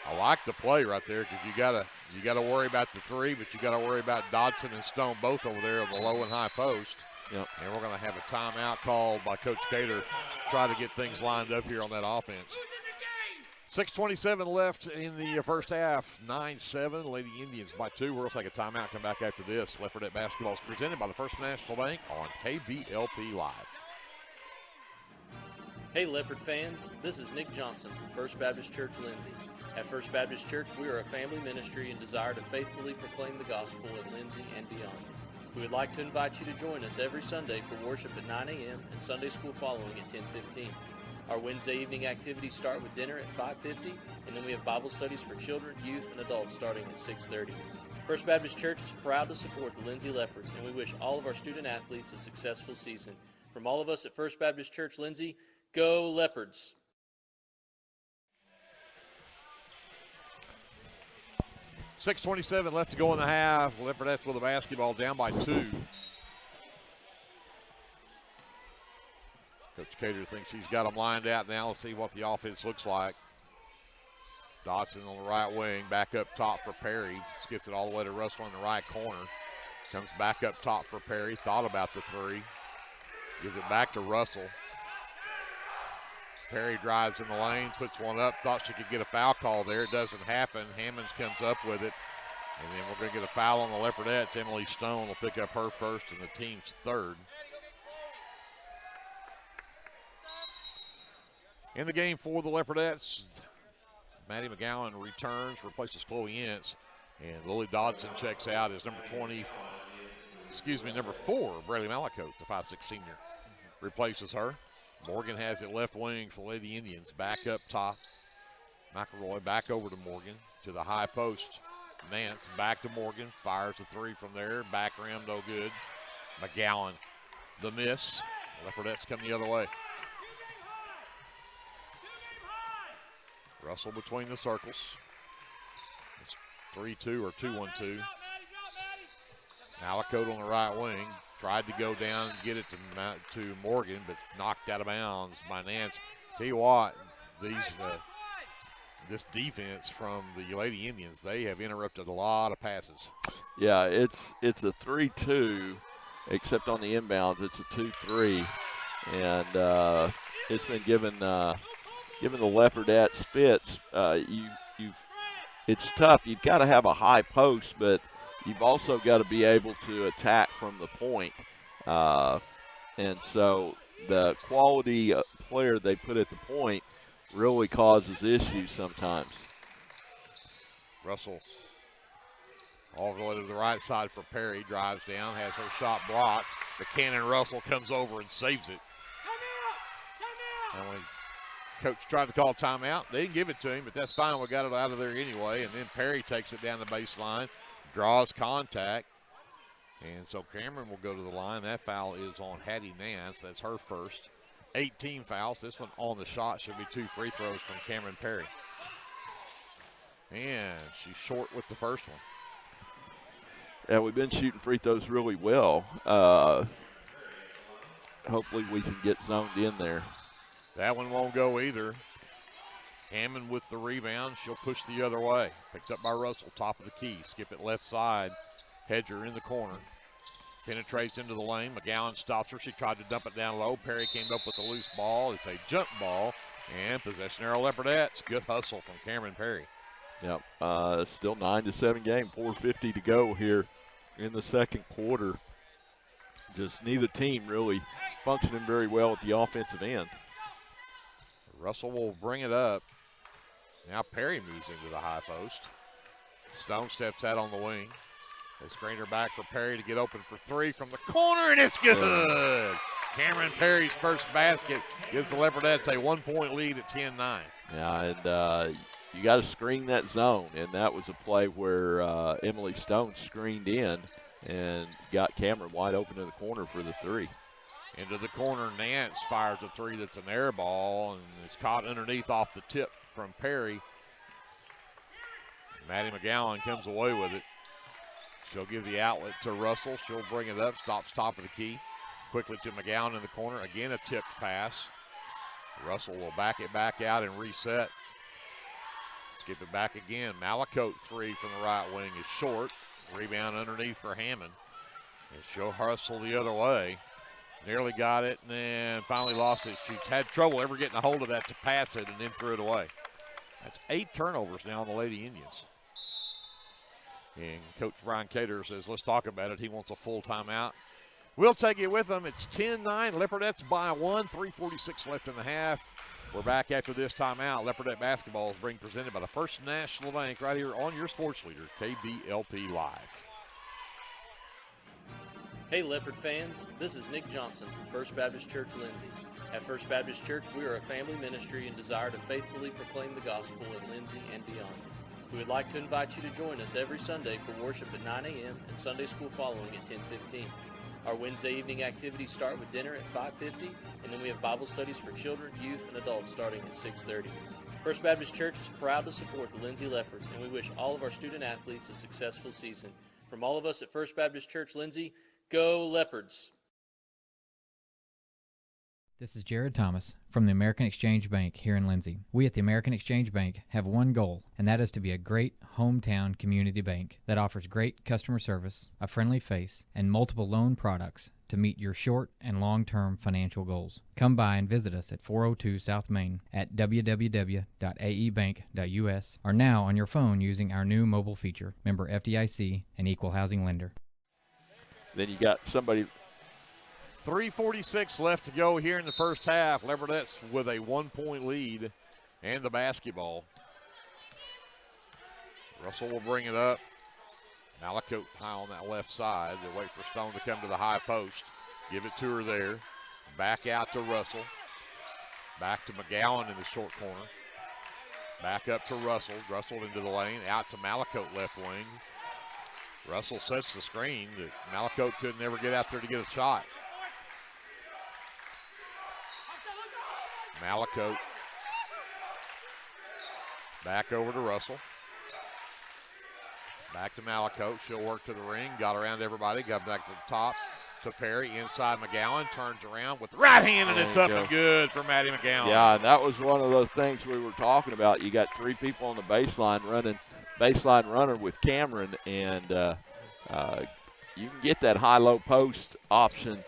I like the play right there because you gotta worry about the 3, but you gotta worry about Dodson and Stone both over there on the low and high post. Yep. And we're gonna have a timeout called by Coach Cater, try to get things lined up here on that offense. 6:27 left in the first half. 9-7. Lady Indians by 2. We'll take a timeout. Come back after this. Leopardette basketball is presented by the First National Bank on KBLP Live. Hey Leopard fans, this is Nick Johnson from First Baptist Church Lindsay. At First Baptist Church, we are a family ministry and desire to faithfully proclaim the gospel in Lindsay and beyond. We would like to invite you to join us every Sunday for worship at 9 a.m. and Sunday school following at 10:15. Our Wednesday evening activities start with dinner at 5:50, and then we have Bible studies for children, youth, and adults starting at 6:30. First Baptist Church is proud to support the Lindsay Leopards, and we wish all of our student athletes a successful season. From all of us at First Baptist Church Lindsay, go Leopards! 6:27 left to go in the half. Leopardettes with the basketball down by 2. Coach Cater thinks he's got them lined out now. Let's see what the offense looks like. Dodson on the right wing, back up top for Perry. Skips it all the way to Russell in the right corner. Comes back up top for Perry. Thought about the 3. Gives it back to Russell. Perry drives in the lane, puts one up. Thought she could get a foul call there. It doesn't happen. Hammonds comes up with it. And then we're going to get a foul on the Leopardettes. Emily Stone will pick up her first and the team's 3rd. In the game for the Leopardettes, Maddie McGowan returns, replaces Chloe Ince, and Lily Dodson checks out as number 4, Braylee Malakote, the 5'6" senior, replaces her. Morgan has it left wing for Lady Indians, back up top. McElroy back over to Morgan, to the high post. Nance back to Morgan, fires a 3 from there, back rim, no good. McGowan, the miss. Leopardettes come the other way. Russell between the circles. It's 3-2 or 2-1-2. Malakote on the right wing. Tried to go down and get it to Morgan, but knocked out of bounds by Nance. Tell you what, this defense from the Lady Indians, they have interrupted a lot of passes. Yeah, it's a 3-2, except on the inbounds, it's a 2-3. And it's been given the Leopardettes fits. It's tough. You've got to have a high post, but you've also got to be able to attack from the point. And so the quality player they put at the point really causes issues sometimes. Russell all the way to the right side for Perry. Drives down, has her shot blocked. But Cannon Russell comes over and saves it. And when Coach tried to call timeout, they didn't give it to him, but that's fine. We got it out of there anyway. And then Perry takes it down the baseline, draws contact. And so Cameron will go to the line. That foul is on Hattie Nance. That's her first. 18 fouls. This one on the shot should be 2 free throws from Cameron Perry. And she's short with the first one. Yeah, we've been shooting free throws really well. Hopefully we can get zoned in there. That one won't go either. Hammond with the rebound. She'll push the other way. Picked up by Russell, top of the key. Skip it left side. Hedger in the corner. Penetrates into the lane. McGowan stops her. She tried to dump it down low. Perry came up with a loose ball. It's a jump ball. And possession arrow Leopardettes. Good hustle from Cameron Perry. Yep. Still 9-7 game. 4:50 to go here in the second quarter. Just neither team really functioning very well at the offensive end. Russell will bring it up. Now Perry moves into the high post. Stone steps out on the wing. They screen her back for Perry to get open for three from the corner, and it's good. Cameron Perry's first basket gives the Leopardettes a 1-point lead at 10-9. Yeah, and you got to screen that zone, and that was a play where Emily Stone screened in and got Cameron wide open in the corner for the three. Into the corner, Nance fires a three that's an air ball, and it's caught underneath off the tip from Perry. Maddie McGowan comes away with it. She'll give the outlet to Russell. She'll bring it up, stops top of the key. Quickly to McGowan in the corner. Again, a tipped pass. Russell will back it back out and reset. Skip it back again. Malakote three from the right wing is short. Rebound underneath for Hammond. And she'll hustle the other way. Nearly got it and then finally lost it. She had trouble ever getting a hold of that to pass it and then threw it away. That's 8 turnovers now on the Lady Indians. And Coach Brian Cater says, let's talk about it. He wants a full timeout. We'll take it with them. It's 10-9. Leopardettes by 1. 3:46 left in the half. We're back after this timeout. Leopardette basketball is being presented by the First National Bank right here on your sports leader, KBLP Live. Hey Leopard fans, this is Nick Johnson from First Baptist Church Lindsay. At First Baptist Church, we are a family ministry and desire to faithfully proclaim the gospel in Lindsay and beyond. We would like to invite you to join us every Sunday for worship at 9 a.m. and Sunday school following at 10:15. Our Wednesday evening activities start with dinner at 5:50, and then we have Bible studies for children, youth, and adults starting at 6:30. First Baptist Church is proud to support the Lindsay Leopards, and we wish all of our student athletes a successful season. From all of us at First Baptist Church Lindsay, go Leopards! This is Jared Thomas from the American Exchange Bank here in Lindsay. We at the American Exchange Bank have one goal, and that is to be a great hometown community bank that offers great customer service, a friendly face, and multiple loan products to meet your short and long-term financial goals. Come by and visit us at 402 South Main at www.aebank.us or now on your phone using our new mobile feature, member FDIC, and equal housing lender. Then you got somebody. 3:46 left to go here in the first half. Leopardettes with a 1-point lead and the basketball. Russell will bring it up. Malakote high on that left side. They'll wait for Stone to come to the high post. Give it to her there. Back out to Russell. Back to McGowan in the short corner. Back up to Russell. Russell into the lane. Out to Malakote left wing. Russell sets the screen that Malakote could never get out there to get a shot. Malakote back over to Russell. Back to Malakote. She'll work to the ring. Got around everybody. Got back to the top to Perry. Inside McGowan. Turns around with the right hand, and it's up and good for Maddie McGowan. Yeah, and that was one of those things we were talking about. You got 3 people on the baseline running, baseline runner with Cameron, and you can get that high-low post option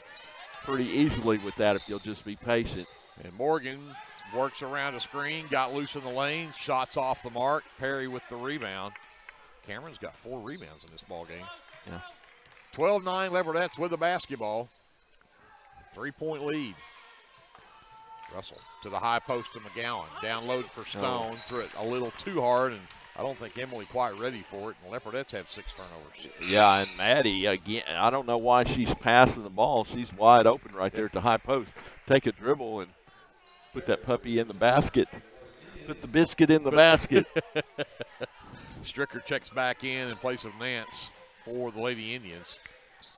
pretty easily with that if you'll just be patient. And Morgan works around a screen, got loose in the lane, shots off the mark. Perry with the rebound. Cameron's got 4 rebounds in this ball game. Yeah. 12-9 Leopardettes with the basketball. 3-point lead. Russell to the high post to McGowan. Download for Stone. Threw it a little too hard, and I don't think Emily quite ready for it. And Leopardettes have 6 turnovers. Yeah, and Maddie, again, I don't know why she's passing the ball. She's wide open right there at the high post. Take a dribble and put that puppy in the basket. Put the biscuit in the basket. Stricker checks back in place of Nance for the Lady Indians.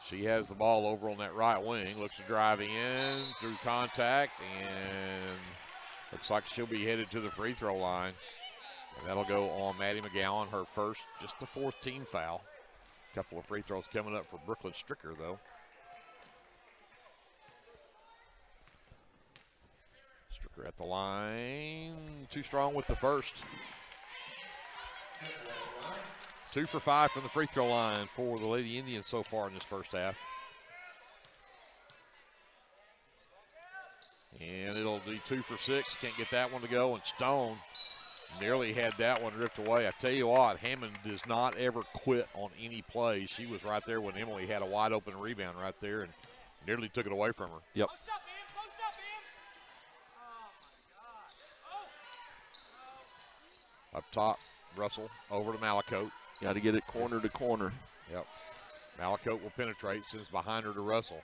She has the ball over on that right wing. Looks to drive in through contact, and looks like she'll be headed to the free throw line. And that'll go on Maddie McGowan, her first, just the 4th team foul. A couple of free throws coming up for Brooklyn Stricker, though. Stricker at the line. Too strong with the first. 2 for 5 from the free throw line for the Lady Indians so far in this first half. And it'll be 2 for 6. Can't get that one to go. And Stone nearly had that one ripped away. I tell you what, Hammond does not ever quit on any play. She was right there when Emily had a wide open rebound right there and nearly took it away from her. Yep. Up top, Russell over to Malakote. Got to get it corner to corner. Yep. Malakote will penetrate, sends behind her to Russell.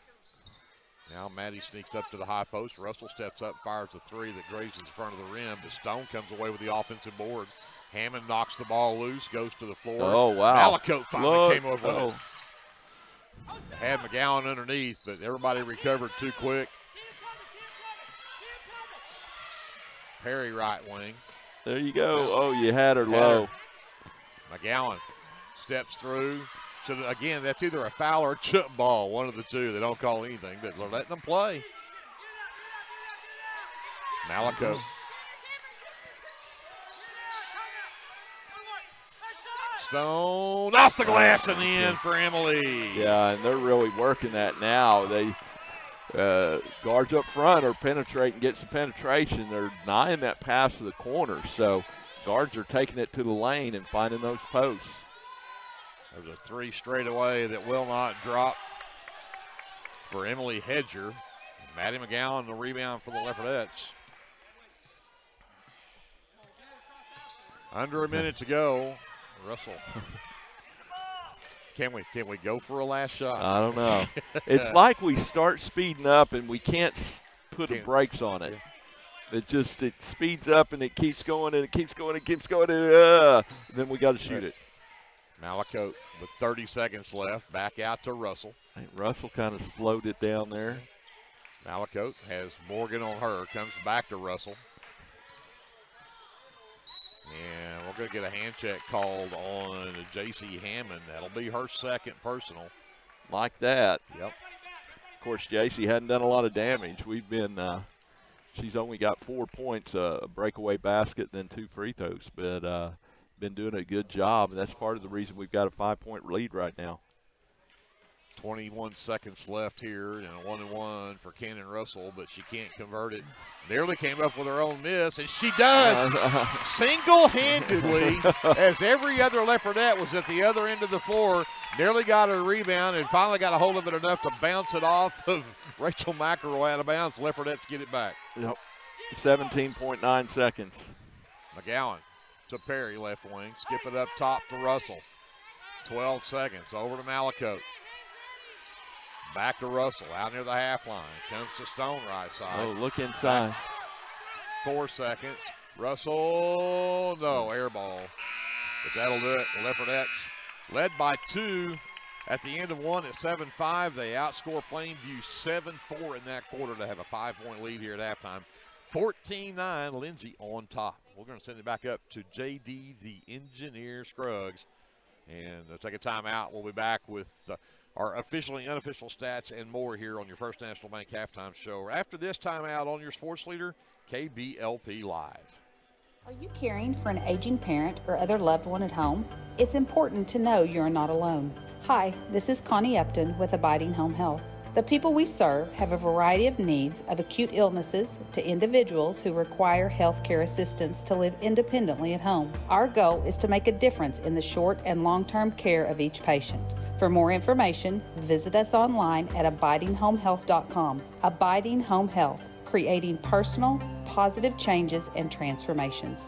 Now Maddie sneaks up to the high post. Russell steps up, fires a three that grazes in front of the rim, but Stone comes away with the offensive board. Hammond knocks the ball loose, goes to the floor. Oh, wow. Malakote finally came over with it. Had McGowan underneath, but everybody recovered too quick. Perry right wing. There you go. Oh, you had her low. McGowan steps through. So again, that's either a foul or a chip ball, one of the two. They don't call anything, but they're letting them play. Malakote. Stone off the glass and in for Emily. Yeah, and they're really working that now. They guards up front are penetrating, get some penetration. They're denying that pass to the corner, so guards are taking it to the lane and finding those posts. There's a three straight away that will not drop for Emily Hedger. Maddie McGowan, the rebound for the Leopardettes. Under a minute to go. Russell. Can we go for a last shot? I don't know. It's like we start speeding up and we can't put the brakes on it. It speeds up and it keeps going and it keeps going and keeps going and then we got to shoot it. Malakote with 30 seconds left, back out to Russell. I think Russell kind of slowed it down there. Malakote has Morgan on her, comes back to Russell. And we're going to get a hand check called on J.C. Hammond. That'll be her second personal. Like that. Yep. Of course, J.C. hadn't done a lot of damage. We've been, she's only got 4 points, a breakaway basket, then 2 free throws. But been doing a good job, and that's part of the reason we've got a 5-point lead right now. 21 seconds left here, and a 1-1 for Cannon Russell, but she can't convert it. Nearly came up with her own miss, and she does single-handedly, as every other Leopardette was at the other end of the floor, nearly got her rebound and finally got a hold of it enough to bounce it off of Rachel McElroy out of bounds. Leopardettes get it back. Yep. 17.9 seconds. McGowan to Perry, left wing. Skip it up top to Russell. 12 seconds. Over to Malakote. Back to Russell, out near the half line. Comes to Stone right side. Oh, look inside. 4 seconds. Russell, no, air ball. But that'll do it. The Leopardettes led by 2 at the end of 1 at 7-5. They outscore Plainview 7-4 in that quarter to have a 5-point lead here at halftime. 14-9, Lindsay on top. We're going to send it back up to J.D. the Engineer Scruggs. And they'll take a timeout. We'll be back with our official and unofficial stats and more here on your First National Bank Halftime Show. After this timeout on your sports leader, KBLP Live. Are you caring for an aging parent or other loved one at home? It's important to know you're not alone. Hi, this is Connie Upton with Abiding Home Health. The people we serve have a variety of needs, of acute illnesses to individuals who require health care assistance to live independently at home. Our goal is to make a difference in the short and long-term care of each patient. For more information, visit us online at abidinghomehealth.com. Abiding Home Health, creating personal, positive changes and transformations.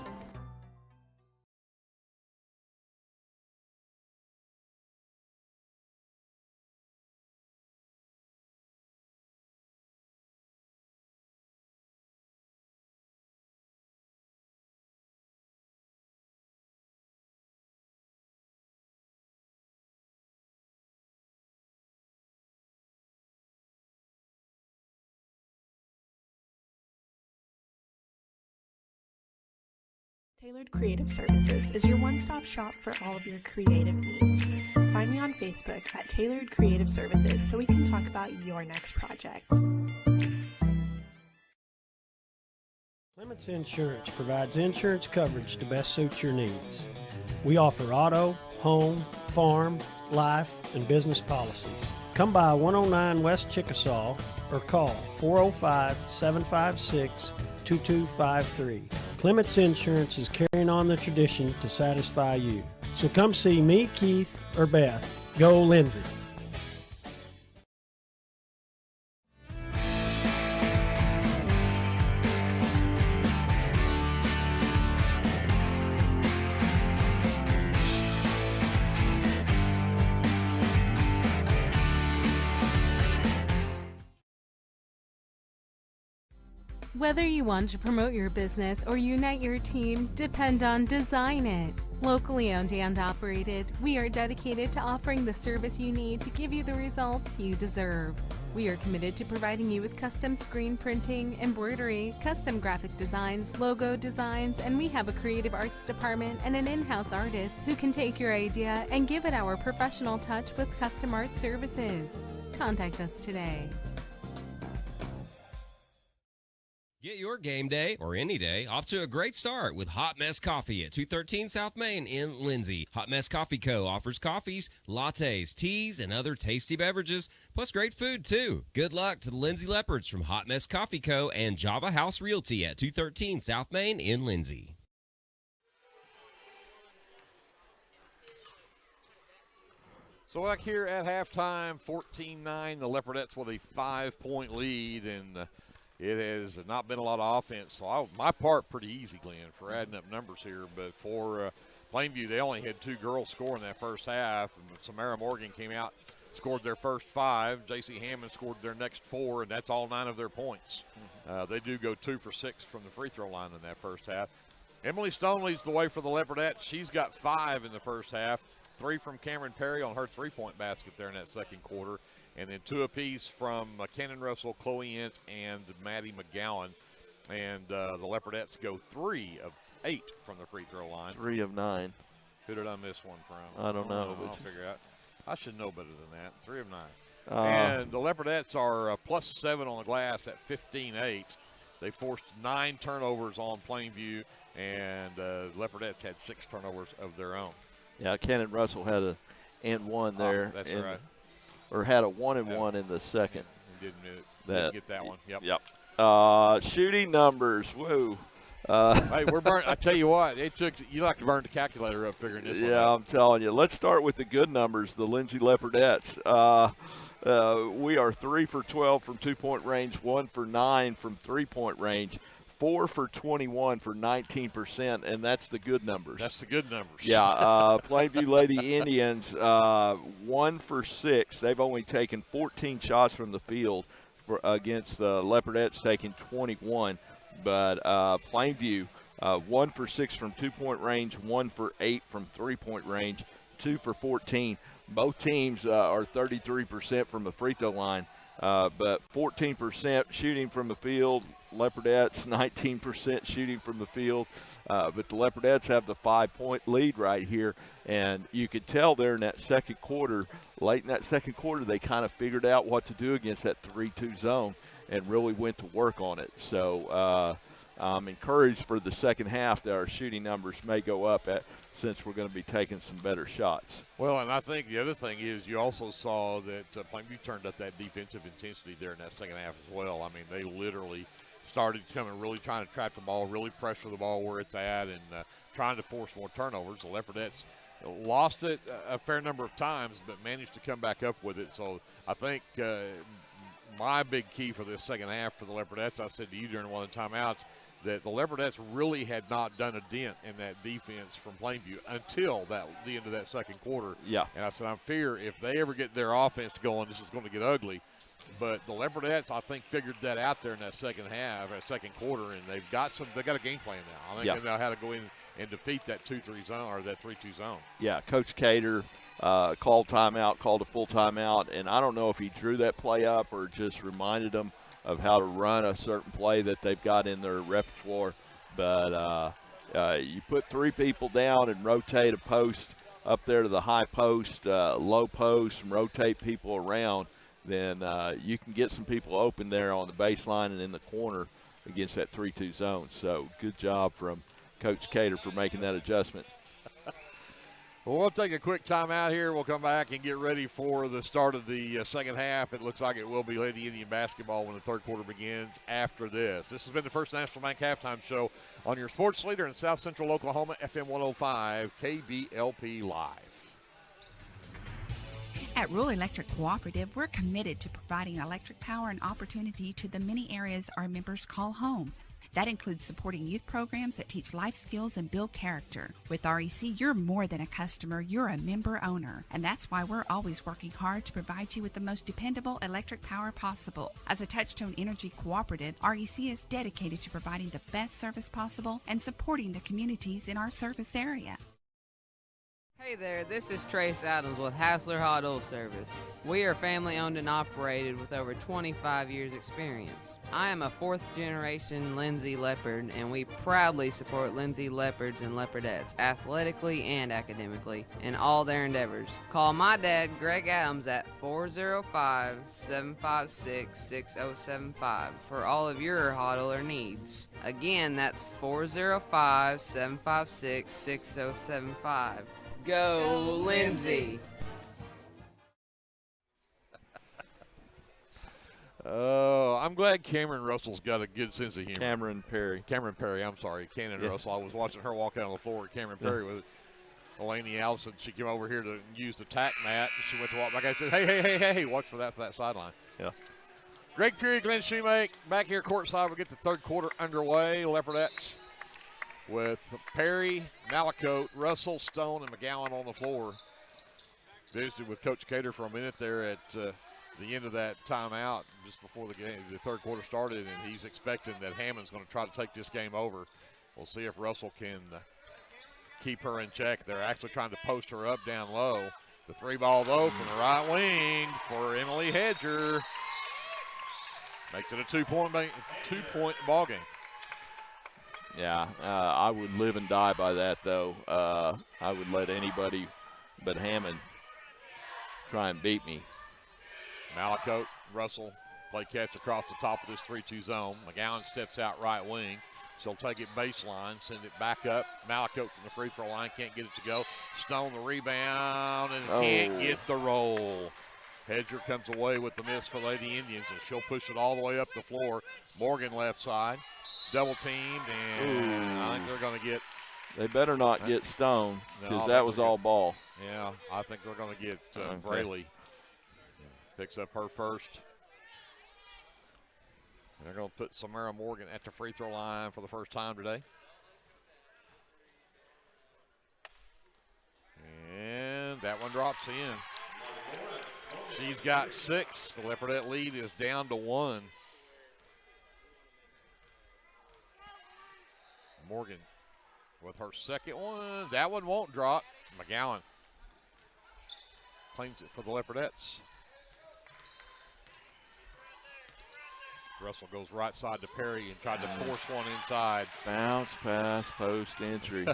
Tailored Creative Services is your one-stop shop for all of your creative needs. Find me on Facebook at Tailored Creative Services so we can talk about your next project. Clements Insurance provides insurance coverage to best suit your needs. We offer auto, home, farm, life, and business policies. Come by 109 West Chickasaw or call 405-756-2253. Clements Insurance is carrying on the tradition to satisfy you. So come see me, Keith, or Beth. Go Lindsay. Whether you want to promote your business or unite your team, depend on Design It. Locally owned and operated, we are dedicated to offering the service you need to give you the results you deserve. We are committed to providing you with custom screen printing, embroidery, custom graphic designs, logo designs, and we have a creative arts department and an in-house artist who can take your idea and give it our professional touch with custom art services. Contact us today. Get your game day, or any day, off to a great start with Hot Mess Coffee at 213 South Main in Lindsay. Hot Mess Coffee Co. offers coffees, lattes, teas, and other tasty beverages, plus great food, too. Good luck to the Lindsay Leopards from Hot Mess Coffee Co. and Java House Realty at 213 South Main in Lindsay. So back here at halftime, 14-9, the Leopardettes with a 5-point lead, and it has not been a lot of offense. So my part pretty easy, Glenn, for adding up numbers here. But for Plainview, they only had 2 girls score in that first half. And Samara Morgan came out, scored their first 5. J.C. Hammond scored their next 4, and that's all 9 of their points. They do go 2 for 6 from the free throw line in that first half. Emily Stone leads the way for the Leopardettes. She's got 5 in the first half. 3 from Cameron Perry on her 3-point basket there in that second quarter. And then 2 apiece from Cannon Russell, Chloe Ince, and Maddie McGowan. And the Leopardettes go 3 of 8 from the free throw line. 3 of 9. Who did I miss one from? I don't know. I'll figure out. I should know better than that. 3 of 9. And the Leopardettes are plus 7 on the glass at 15-8. They forced 9 turnovers on Plainview, and Leopardettes had 6 turnovers of their own. Yeah, Cannon Russell had a and 1 there. That's right. Or had a 1-and-1 in the second. He didn't get that one. Yep. Shooting numbers. Woo. Hey, we're burnt. I tell you what, you like to burn the calculator up figuring this one out. Yeah, I'm telling you. Let's start with the good numbers, the Lindsay Leopardettes. We are 3 for 12 from 2-point range, 1 for 9 from 3-point range, 4 for 21 for 19%, and that's the good numbers. That's the good numbers. Yeah, Plainview Lady Indians, 1 for 6. They've only taken 14 shots from the field against the Leopardettes taking 21. But Plainview, 1 for 6 from 2-point range, 1 for 8 from 3-point range, 2 for 14. Both teams are 33% from the free throw line, but 14% shooting from the field. Leopardettes 19% shooting from the field, but the Leopardettes have the 5-point lead right here, and you could tell there in that second quarter, late in that second quarter, they kind of figured out what to do against that 3-2 zone and really went to work on it. So I'm encouraged for the second half that our shooting numbers may go up since we're going to be taking some better shots. Well, and I think the other thing is you also saw that Plainview turned up that defensive intensity there in that second half as well. I mean, they literally started coming, really trying to trap the ball, really pressure the ball where it's at, and trying to force more turnovers. The Leopardettes lost it a fair number of times, but managed to come back up with it. So I think my big key for this second half for the Leopardettes, I said to you during one of the timeouts, that the Leopardettes really had not done a dent in that defense from Plainview until the end of that second quarter. Yeah. And I said, I'm fear if they ever get their offense going, this is going to get ugly. But the Leopardettes, I think, figured that out there in that second half, that second quarter, and they've got a game plan now. I think they know how to go in and defeat that 2-3 zone or that 3-2 zone. Yeah, Coach Cater called timeout, called a full timeout, and I don't know if he drew that play up or just reminded them of how to run a certain play that they've got in their repertoire. But you put 3 people down and rotate a post up there to the high post, low post, and rotate people around, then you can get some people open there on the baseline and in the corner against that 3-2 zone. So good job from Coach Cater for making that adjustment. Well, we'll take a quick timeout here. We'll come back and get ready for the start of the second half. It looks like it will be Lady Indian basketball when the third quarter begins after this. This has been the First National Bank Halftime Show on your sports leader in South Central Oklahoma, FM 105, KBLP Live. At Rural Electric Cooperative, we're committed to providing electric power and opportunity to the many areas our members call home. That includes supporting youth programs that teach life skills and build character. With REC, you're more than a customer, you're a member owner. And that's why we're always working hard to provide you with the most dependable electric power possible. As a Touchstone Energy cooperative, REC is dedicated to providing the best service possible and supporting the communities in our service area. Hey there, this is Trace Adams with Hassler Hot Oil Service. We are family owned and operated with over 25 years experience. I am a 4th generation Lindsay Leopard, and we proudly support Lindsay Leopards and Leopardettes athletically and academically in all their endeavors. Call my dad, Greg Adams, at 405-756-6075 for all of your hot oiler needs. Again, that's 405-756-6075. Go, Lindsay! Oh, I'm glad Cameron Russell's got a good sense of humor. Cameron Perry, I'm sorry. Cannon Russell. I was watching her walk out on the floor. Cameron Perry with Elaney Allison. She came over here to use the tack mat. She went to walk back. I said, hey, watch for that sideline. Yeah. Greg Perry, Glenn Shoemake back here courtside. We'll get the third quarter underway. Leopardettes with Perry, Malacote, Russell, Stone, and McGowan on the floor. Visited with Coach Cater for a minute there at the end of that timeout just before the game, the third quarter started, and he's expecting that Hammond's going to try to take this game over. We'll see if Russell can keep her in check. They're actually trying to post her up down low. The 3-ball, though, from the right wing for Emily Hedger. Makes it a two-point ball game. Yeah, I would live and die by that, though. I would let anybody but Hammond try and beat me. Malacote, Russell, play catch across the top of this 3-2 zone. McGowan steps out right wing. She'll take it baseline, send it back up. Malacote from the free throw line, can't get it to go. Stone the rebound and can't get the roll. Hedger comes away with the miss for Lady Indians, and she'll push it all the way up the floor. Morgan left side. Double teamed, and I think they're going to get. They better not get Stone, because that was all ball. Yeah, I think they're going to get Braley. Picks up her first. And they're going to put Samara Morgan at the free throw line for the first time today. And that one drops in. She's got 6. The Leopardette lead is down to 1. Morgan with her second one. That one won't drop. McGowan claims it for the Leopardettes. Russell goes right side to Perry and tried to force one inside. Bounce pass, post entry.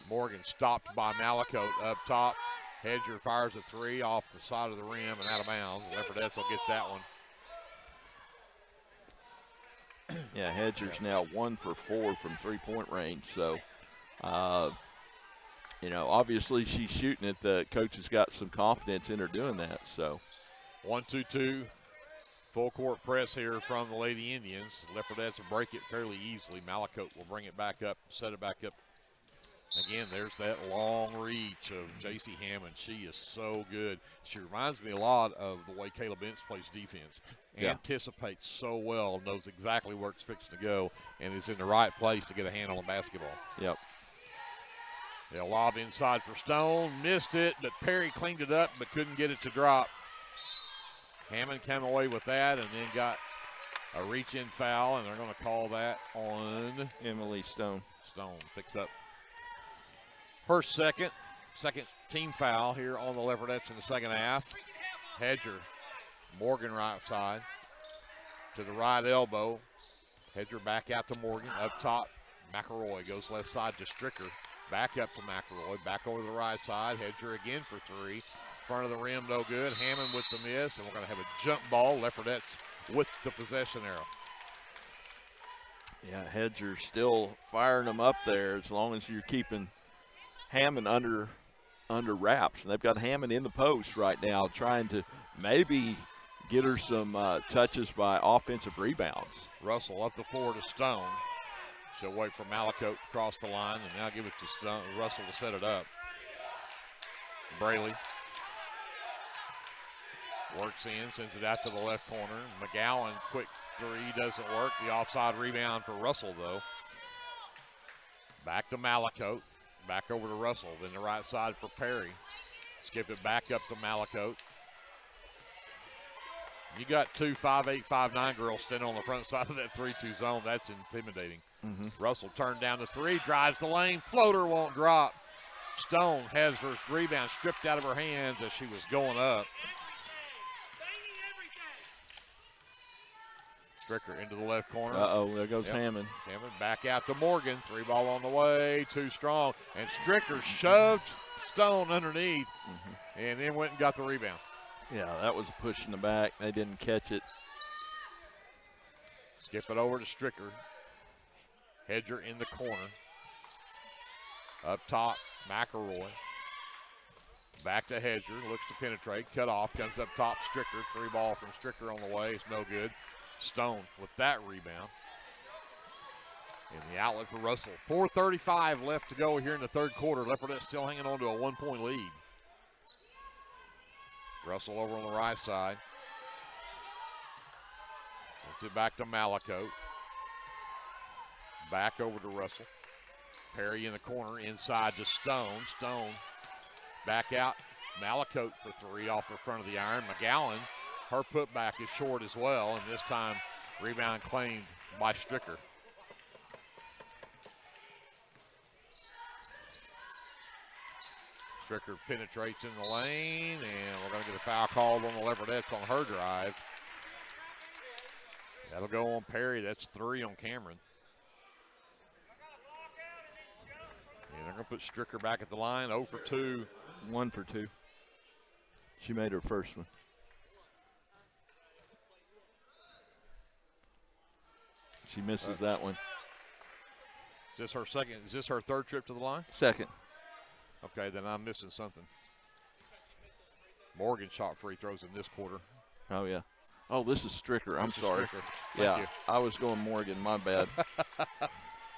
Morgan stopped by Malacote up top. Hedger fires a 3 off the side of the rim and out of bounds. The Leopardettes will get that one. Yeah, Hedger's now 1 for 4 from 3-point range. So, obviously she's shooting it. The coach has got some confidence in her doing that. So, 1-2-2. Full court press here from the Lady Indians. Leopardettes will break it fairly easily. Malacote will bring it back up, set it back up. Again, there's that long reach of J.C. Hammond. She is so good. She reminds me a lot of the way Caleb Bentz plays defense. Yeah. Anticipates so well, knows exactly where it's fixing to go, and is in the right place to get a handle on basketball. Yep. They'll lob inside for Stone. Missed it, but Perry cleaned it up but couldn't get it to drop. Hammond came away with that and then got a reach-in foul, and they're going to call that on Emily Stone. Stone picks up her second team foul here on the Leopardettes in the second half. Hedger, Morgan right side to the right elbow. Hedger back out to Morgan. Up top, McElroy goes left side to Stricker. Back up to McElroy. Back over to the right side. Hedger again for 3. Front of the rim, no good. Hammond with the miss, and we're going to have a jump ball. Leopardettes with the possession arrow. Yeah, Hedger still firing them up there as long as you're keeping Hammond under wraps. And they've got Hammond in the post right now trying to maybe get her some touches by offensive rebounds. Russell up the floor to Stone. She'll wait for Malacote to cross the line and now give it to Stone, Russell to set it up. Braley Works in, sends it out to the left corner. McGowan, quick three, doesn't work. The offside rebound for Russell, though. Back to Malakote. Back over to Russell. Then the right side for Perry. Skip it back up to Malakote. You got 2 5'8", 5'9" girls standing on the front side of that 3-2 zone. That's intimidating. Russell turned down the three, drives the lane. Floater won't drop. Stone has her rebound stripped out of her hands as she was going up. Stricker into the left corner. Uh-oh, there goes Hammond. Hammond back out to Morgan. 3 ball on the way, too strong. And Stricker shoved Stone underneath and then went and got the rebound. Yeah, that was a push in the back. They didn't catch it. Skip it over to Stricker. Hedger in the corner. Up top, McElroy. Back to Hedger, looks to penetrate, cut off, comes up top, Stricker. 3 ball from Stricker on the way, it's no good. Stone with that rebound. And the outlet for Russell. 4:35 left to go here in the third quarter. Leopardettes still hanging on to a 1-point lead. Russell over on the right side. Gets it back to Malakote. Back over to Russell. Perry in the corner, inside to Stone. Stone back out. Malakote for 3 off the front of the iron. McGowan, her putback is short as well, and this time rebound claimed by Stricker. Stricker penetrates in the lane, and we're going to get a foul called on the Leopardettes on her drive. That'll go on Perry. That's 3 on Cameron. And they're going to put Stricker back at the line, 0 for 2. 1 for 2. She made her first one. She misses that one. Is this her second? Is this her third trip to the line? Second. Okay, then I'm missing something. Morgan shot free throws in this quarter. Oh, yeah. Oh, this is Stricker. I'm sorry. Stricker. Yeah, you. I was going Morgan. My bad.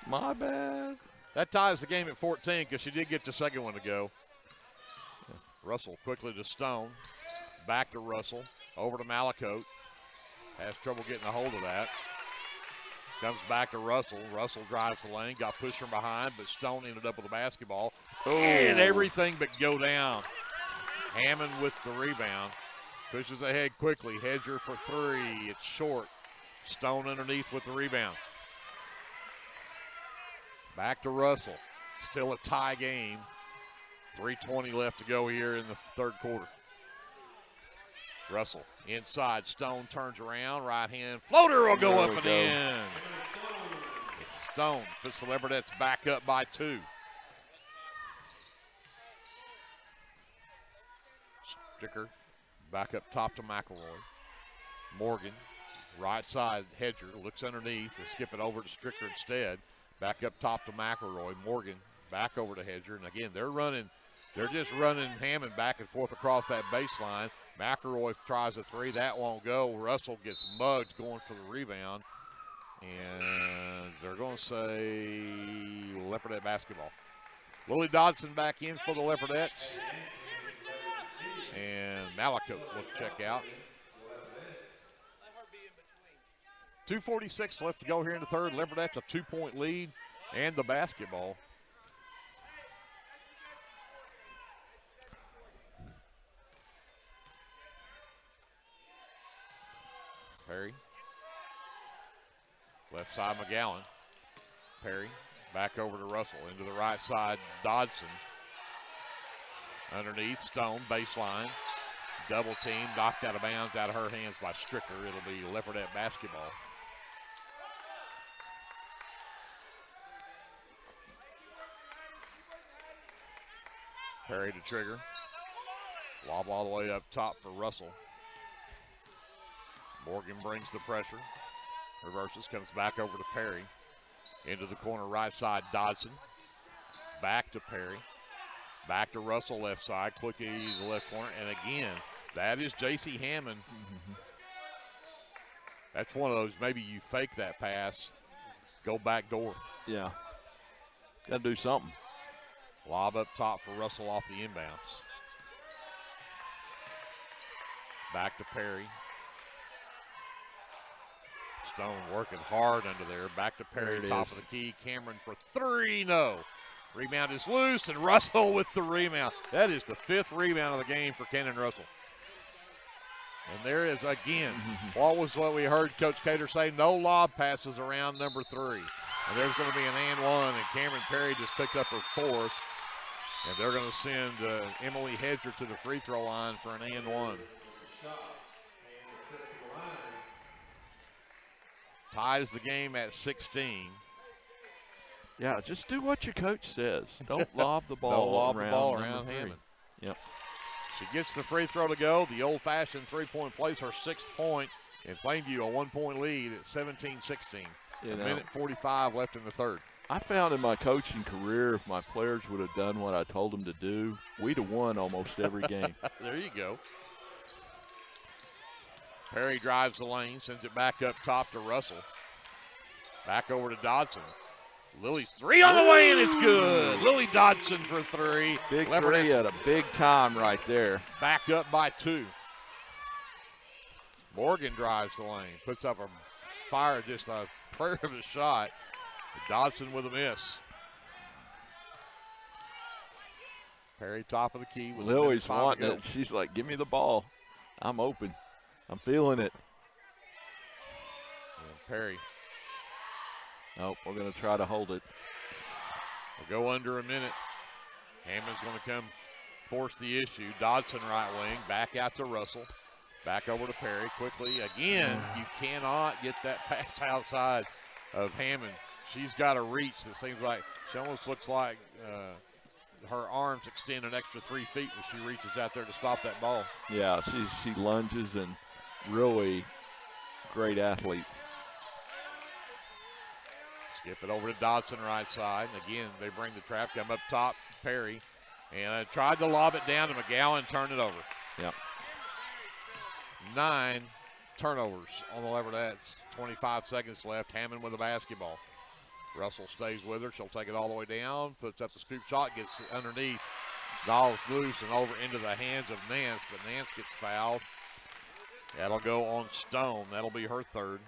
My bad. That ties the game at 14 because she did get the second one to go. Yeah. Russell quickly to Stone. Back to Russell. Over to Malakote. Has trouble getting a hold of that. Comes back to Russell. Russell drives the lane. Got pushed from behind, but Stone ended up with the basketball. Oh. And everything but go down. Hammond with the rebound. Pushes ahead quickly. Hedger for 3. It's short. Stone underneath with the rebound. Back to Russell. Still a tie game. 3:20 left to go here in the third quarter. Russell inside. Stone turns around. Right hand floater will go up and in. Stone puts the Leopardettes back up by 2. Stricker back up top to McElroy. Morgan, right side, Hedger looks underneath. They skip it over to Stricker instead. Back up top to McElroy. Morgan back over to Hedger. And again, they're just running Hammond back and forth across that baseline. McElroy tries a 3. That won't go. Russell gets mugged going for the rebound. And they're going to say Leopardette basketball. Lily Dodson back in for the Leopardettes. And Malakote will check out. 2:46 left to go here in the third. Leopardettes a 2-point lead and the basketball. Perry. Left side McGowan. Perry back over to Russell. Into the right side, Dodson. Underneath, Stone, baseline. Double team, knocked out of bounds out of her hands by Stricker. It'll be Leopardette basketball. Perry to trigger. Lob all the way up top for Russell. Morgan brings the pressure. Reverses, comes back over to Perry. Into the corner right side, Dodson. Back to Perry. Back to Russell left side, quickly to the left corner. And again, that is J.C. Hammond. That's one of those, maybe you fake that pass, go back door. Yeah. Got to do something. Lob up top for Russell off the inbounds. Back to Perry. Stone working hard under there. Back to Perry, top of the key. Cameron for three, no. Rebound is loose, and Russell with the rebound. That is the 5th rebound of the game for Kenan Russell. And there is, again, what we heard Coach Cater say, no lob passes around number 3. And there's going to be an and one, and Cameron Perry just picked up her 4th. And they're going to send Emily Hedger to the free throw line for an and one. Ties the game at 16. Yeah, just do what your coach says. Don't lob the ball around Hammond. Yep. She gets the free throw to go. The old-fashioned three-point plays her 6th point, and Plainview a 1-point lead at 17-16. A minute 45 left in the third. I found in my coaching career, if my players would have done what I told them to do, we'd have won almost every game. There you go. Perry drives the lane, sends it back up top to Russell. Back over to Dodson. Lily's 3 on the way, and it's good. Lily Dodson for 3. Big 3 at a big time right there. Back up by 2. Morgan drives the lane, puts up a fire, just a prayer of a shot. Dodson with a miss. Perry top of the key. Lily's wanting it. She's like, give me the ball. I'm open. I'm feeling it. And Perry. Nope, we're going to try to hold it. We'll go under a minute. Hammond's going to come force the issue. Dodson right wing, back out to Russell. Back over to Perry quickly. Again, you cannot get that pass outside of Hammond. She's got a reach that seems like, she almost looks like her arms extend an extra 3 feet when she reaches out there to stop that ball. Yeah, she lunges, and really great athlete. Skip it over to Dodson right side. And again, they bring the trap, come up top, Perry. And tried to lob it down to McGowan, turn it over. Yep. 9 turnovers on the Leopardettes. 25 seconds left. Hammond with the basketball. Russell stays with her. She'll take it all the way down, puts up the scoop shot, gets underneath. Dolls loose and over into the hands of Nance, but Nance gets fouled. That'll go on Stone. That'll be her 3rd.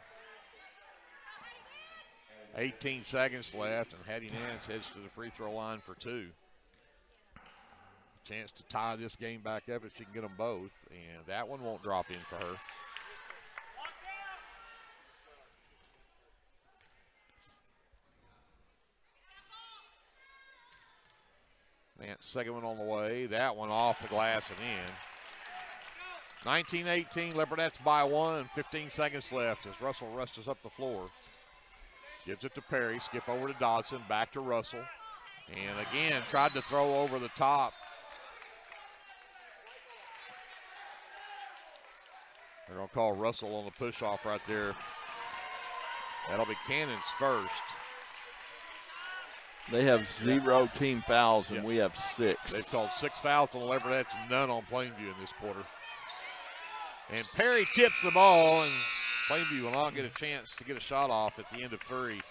18 seconds left, and Hattie Nance heads to the free throw line for 2. Chance to tie this game back up if she can get them both, and that one won't drop in for her. Nance, 2nd one on the way. That one off the glass and in. 19-18, Leopardettes by 1, 15 seconds left as Russell rushes up the floor. Gives it to Perry, skip over to Dodson, back to Russell. And again, tried to throw over the top. They're going to call Russell on the push-off right there. That'll be Cannon's first. They have 0 team fouls, and we have 6. They've called 6 fouls on the Leopardettes, none on Plainview in this quarter. And Perry tips the ball, and Plainview will not get a chance to get a shot off at the end of 3.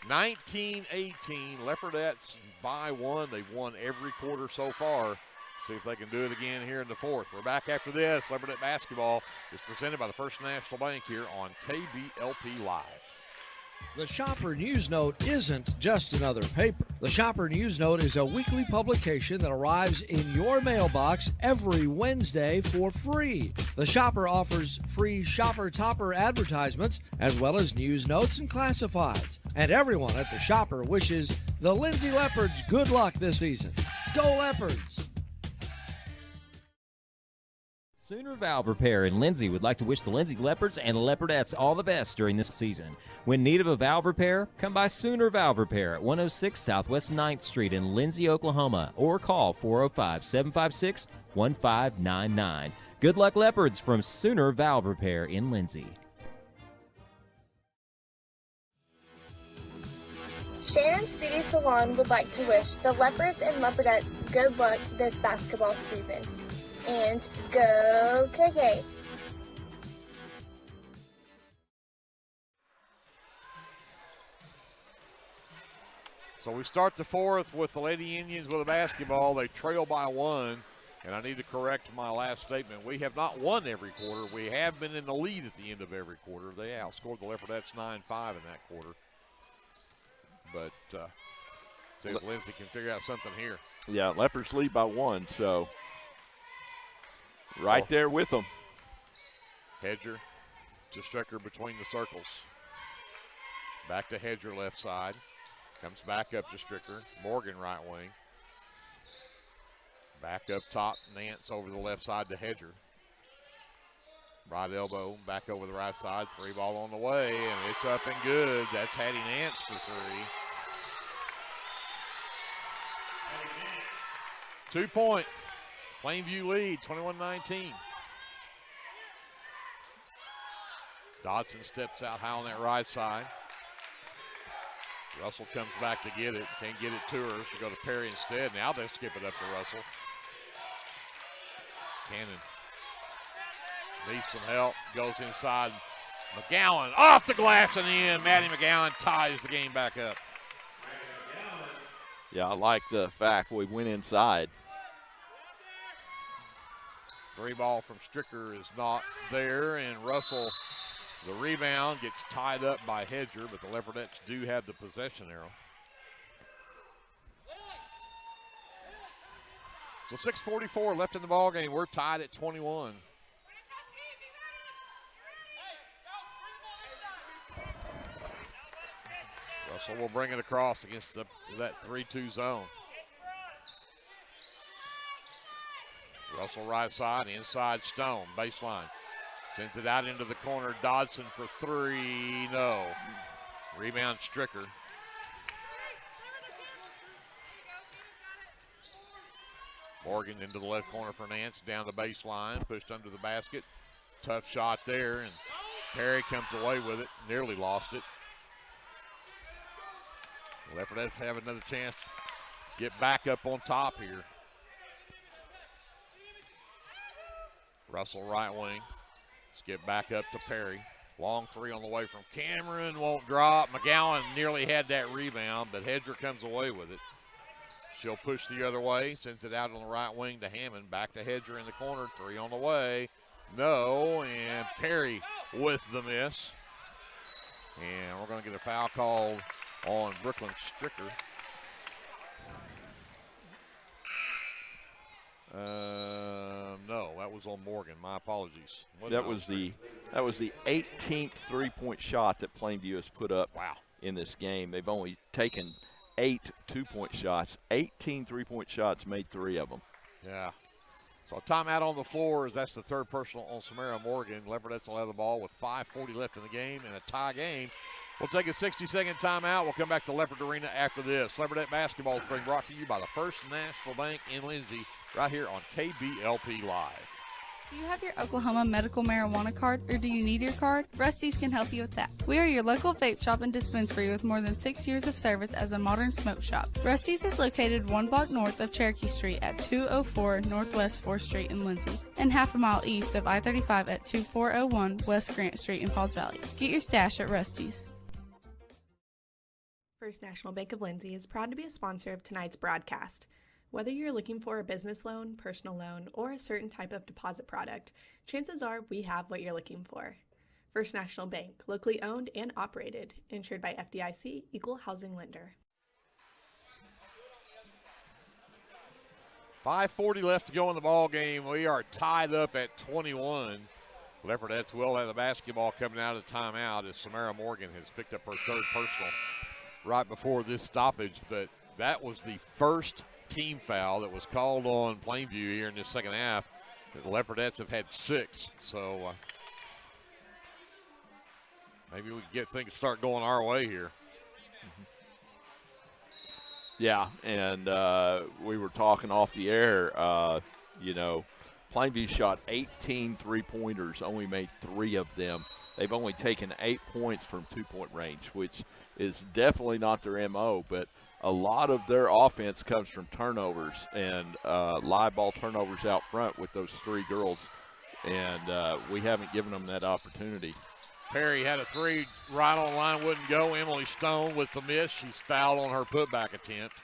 19-18, Leopardettes by 1. They've won every quarter so far. See if they can do it again here in the 4th. We're back after this. Leopardette basketball is presented by the First National Bank here on KBLP Live. The Shopper News Note isn't just another paper. The Shopper News Note is a weekly publication that arrives in your mailbox every Wednesday for free. The Shopper offers free Shopper Topper advertisements as well as news notes and classifieds. And everyone at the Shopper wishes the Lindsay Leopards good luck this season. Go Leopards! Sooner Valve Repair in Lindsay would like to wish the Lindsay Leopards and Leopardettes all the best during this season. When in need of a valve repair, come by Sooner Valve Repair at 106 Southwest 9th Street in Lindsay, Oklahoma, or call 405-756-1599. Good luck, Leopards, from Sooner Valve Repair in Lindsay. Shannon's Beauty Salon would like to wish the Leopards and Leopardettes good luck this basketball season. And go KK! So we start the 4th with the Lady Indians with a basketball. They trail by 1. And I need to correct my last statement. We have not won every quarter. We have been in the lead at the end of every quarter. They outscored the Leopardettes 9-5 in that quarter. But see if Lindsay can figure out something here. Yeah, Leopards lead by 1, so right there with them. Hedger to Stricker between the circles. Back to Hedger left side. Comes back up to Stricker. Morgan right wing. Back up top, Nance over the left side to Hedger. Right elbow, back over the right side. 3 ball on the way, and it's up and good. That's Hattie Nance for 3. 2-point. Plainview lead, 21-19. Dodson steps out high on that right side. Russell comes back to get it. Can't get it to her. She'll go to Perry instead. Now they skip it up to Russell. Cannon needs some help. Goes inside. McGowan off the glass and in. Maddie McGowan ties the game back up. Yeah, I like the fact we went inside. 3 ball from Stricker is not there, and Russell, the rebound, gets tied up by Hedger, but the Leopardettes do have the possession arrow. So 6:44 left in the ball game. We're tied at 21. Russell will bring it across against that 3-2 zone. Russell right side, inside Stone, baseline. Sends it out into the corner. Dodson for 3, no. Rebound Stricker. Morgan into the left corner for Nance, down the baseline, pushed under the basket. Tough shot there, and Perry comes away with it, nearly lost it. The Leopardettes have another chance to get back up on top here. Russell right wing, skip back up to Perry. Long 3 on the way from Cameron, won't drop. McGowan nearly had that rebound, but Hedger comes away with it. She'll push the other way, sends it out on the right wing to Hammond. Back to Hedger in the corner, 3 on the way. No, and Perry with the miss. And we're going to get a foul called on Brooklyn Stricker. No, that was on Morgan. My apologies. That was the 18th 3-point shot that Plainview has put up in this game. They've only taken 8 2-point shots. 18 3-point shots, made 3 of them. Yeah. So a timeout on the floor, as that's the 3rd personal on Samara Morgan. Leopardettes will have the ball with 5:40 left in the game and a tie game. We'll take a 60-second timeout. We'll come back to Leopard Arena after this. Leopardette basketball is being brought to you by the First National Bank in Lindsay, right here on KBLP Live. Do you have your Oklahoma medical marijuana card, or do you need your card? Rusty's can help you with that. We are your local vape shop and dispensary with more than 6 years of service as a modern smoke shop. Rusty's is located 1 block north of Cherokee Street at 204 Northwest 4th Street in Lindsay, and half a mile east of I-35 at 2401 West Grant Street in Pauls Valley. Get your stash at Rusty's. First National Bank of Lindsay is proud to be a sponsor of tonight's broadcast. Whether you're looking for a business loan, personal loan, or a certain type of deposit product, chances are we have what you're looking for. First National Bank, locally owned and operated, insured by FDIC, Equal Housing Lender. 5:40 left to go in the ball game. We are tied up at 21. Leopardettes will have the basketball coming out of the timeout as Samara Morgan has picked up her 3rd personal right before this stoppage, but that was the first team foul that was called on Plainview here in this second half. The Leopardettes have had 6, so maybe we can get things start going our way here. Yeah, and we were talking off the air, Plainview shot 18 3-pointers, only made 3 of them. They've only taken 8 points from 2-point range, which is definitely not their MO, but a lot of their offense comes from turnovers and live ball turnovers out front with those 3 girls, and we haven't given them that opportunity. Perry had a 3 right on line, wouldn't go. Emily Stone with the miss. She's fouled on her putback attempt.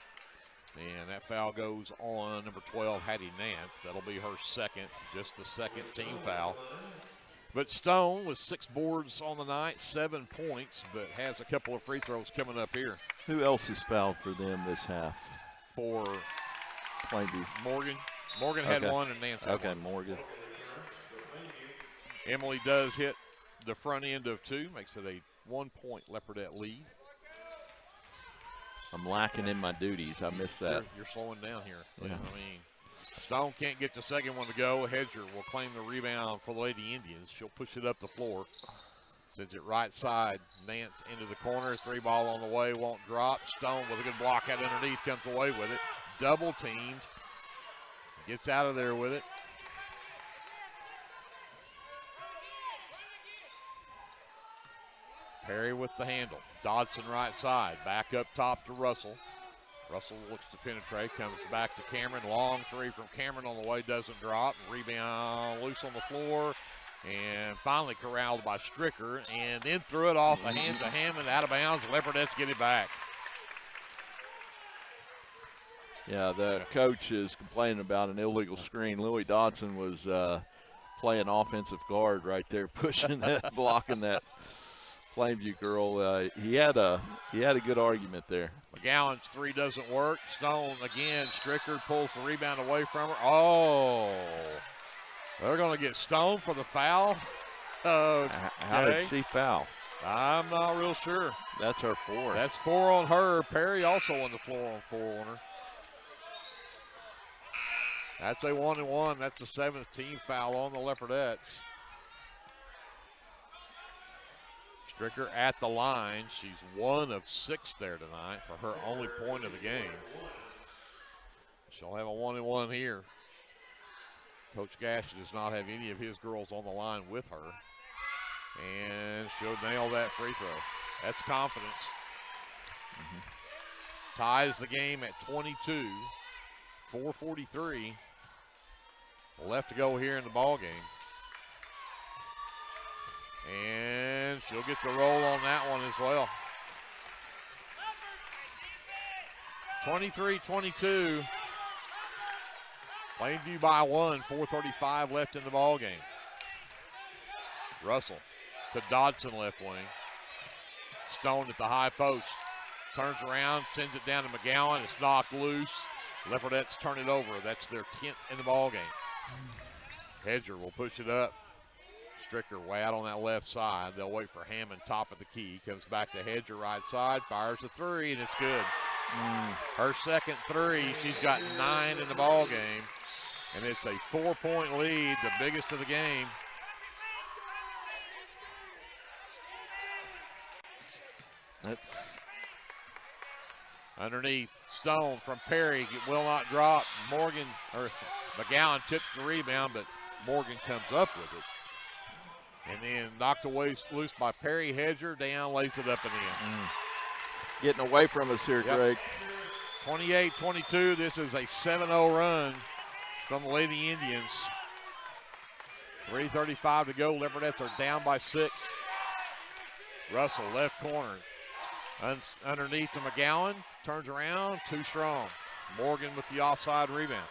And that foul goes on number 12, Hattie Nance. That'll be her second, just the second team foul. But Stone with 6 boards on the night, 7 points, but has a couple of free throws coming up here. Who else has fouled for them this half? For Plainview. Morgan. Morgan had one and Nance had one. Morgan. Emily does hit the front end of 2, makes it a 1-point Leopardette lead. I'm lacking in my duties. I missed that. You're slowing down here. Yeah. I mean, Stone can't get the second one to go. Hedger will claim the rebound for the Lady Indians. She'll push it up the floor. Sends it right side. Nance into the corner. 3 ball on the way. Won't drop. Stone with a good block out underneath. Comes away with it. Double teamed. Gets out of there with it. Perry with the handle. Dodson right side. Back up top to Russell. Russell looks to penetrate. Comes back to Cameron. Long 3 from Cameron on the way. Doesn't drop. Rebound loose on the floor. And finally corralled by Stricker. And then threw it off the hands of Hammond. Out of bounds. Leopardettes get it back. Yeah, the coach is complaining about an illegal screen. Louis Dodson was playing offensive guard right there, pushing that, blocking that Plainview girl. He had a good argument there. McGowan's 3 doesn't work. Stone again. Stricker pulls the rebound away from her. Oh, they're going to get Stone for the foul. Okay. How did she foul? I'm not real sure. That's her 4. That's 4 on her. Perry also on the floor on 4 on her. That's a 1-and-1. That's the 7th team foul on the Leopardettes. Stricker at the line. She's 1 of 6 there tonight for her only point of the game. She'll have a 1-and-1 here. Coach Gash does not have any of his girls on the line with her. And she'll nail that free throw. That's confidence. Ties the game at 22. 4:43 left to go here in the ball game. And she'll get the roll on that one as well. 23-22. Plainview by 1, 4:35 left in the ball game. Russell to Dodson left wing. Stone at the high post. Turns around, sends it down to McGowan. It's knocked loose. Leopardettes turn it over. That's their 10th in the ball game. Hedger will push it up. Stricker way out on that left side. They'll wait for Hammond, top of the key. Comes back to Hedger, right side. Fires a 3, and it's good. Her second 3. She's got 9 in the ball game. And it's a 4-point lead, the biggest of the game. That's underneath. Stone from Perry. It will not drop. McGowan tips the rebound, but Morgan comes up with it. And then knocked away loose by Perry. Hedger down, lays it up and in. Getting away from us here, Greg. 28-22. This is a 7-0 run from the Lady Indians. 3:35 to go. Leopardettes are down by 6. Russell, left corner. Underneath to McGowan. Turns around, too strong. Morgan with the offside rebound.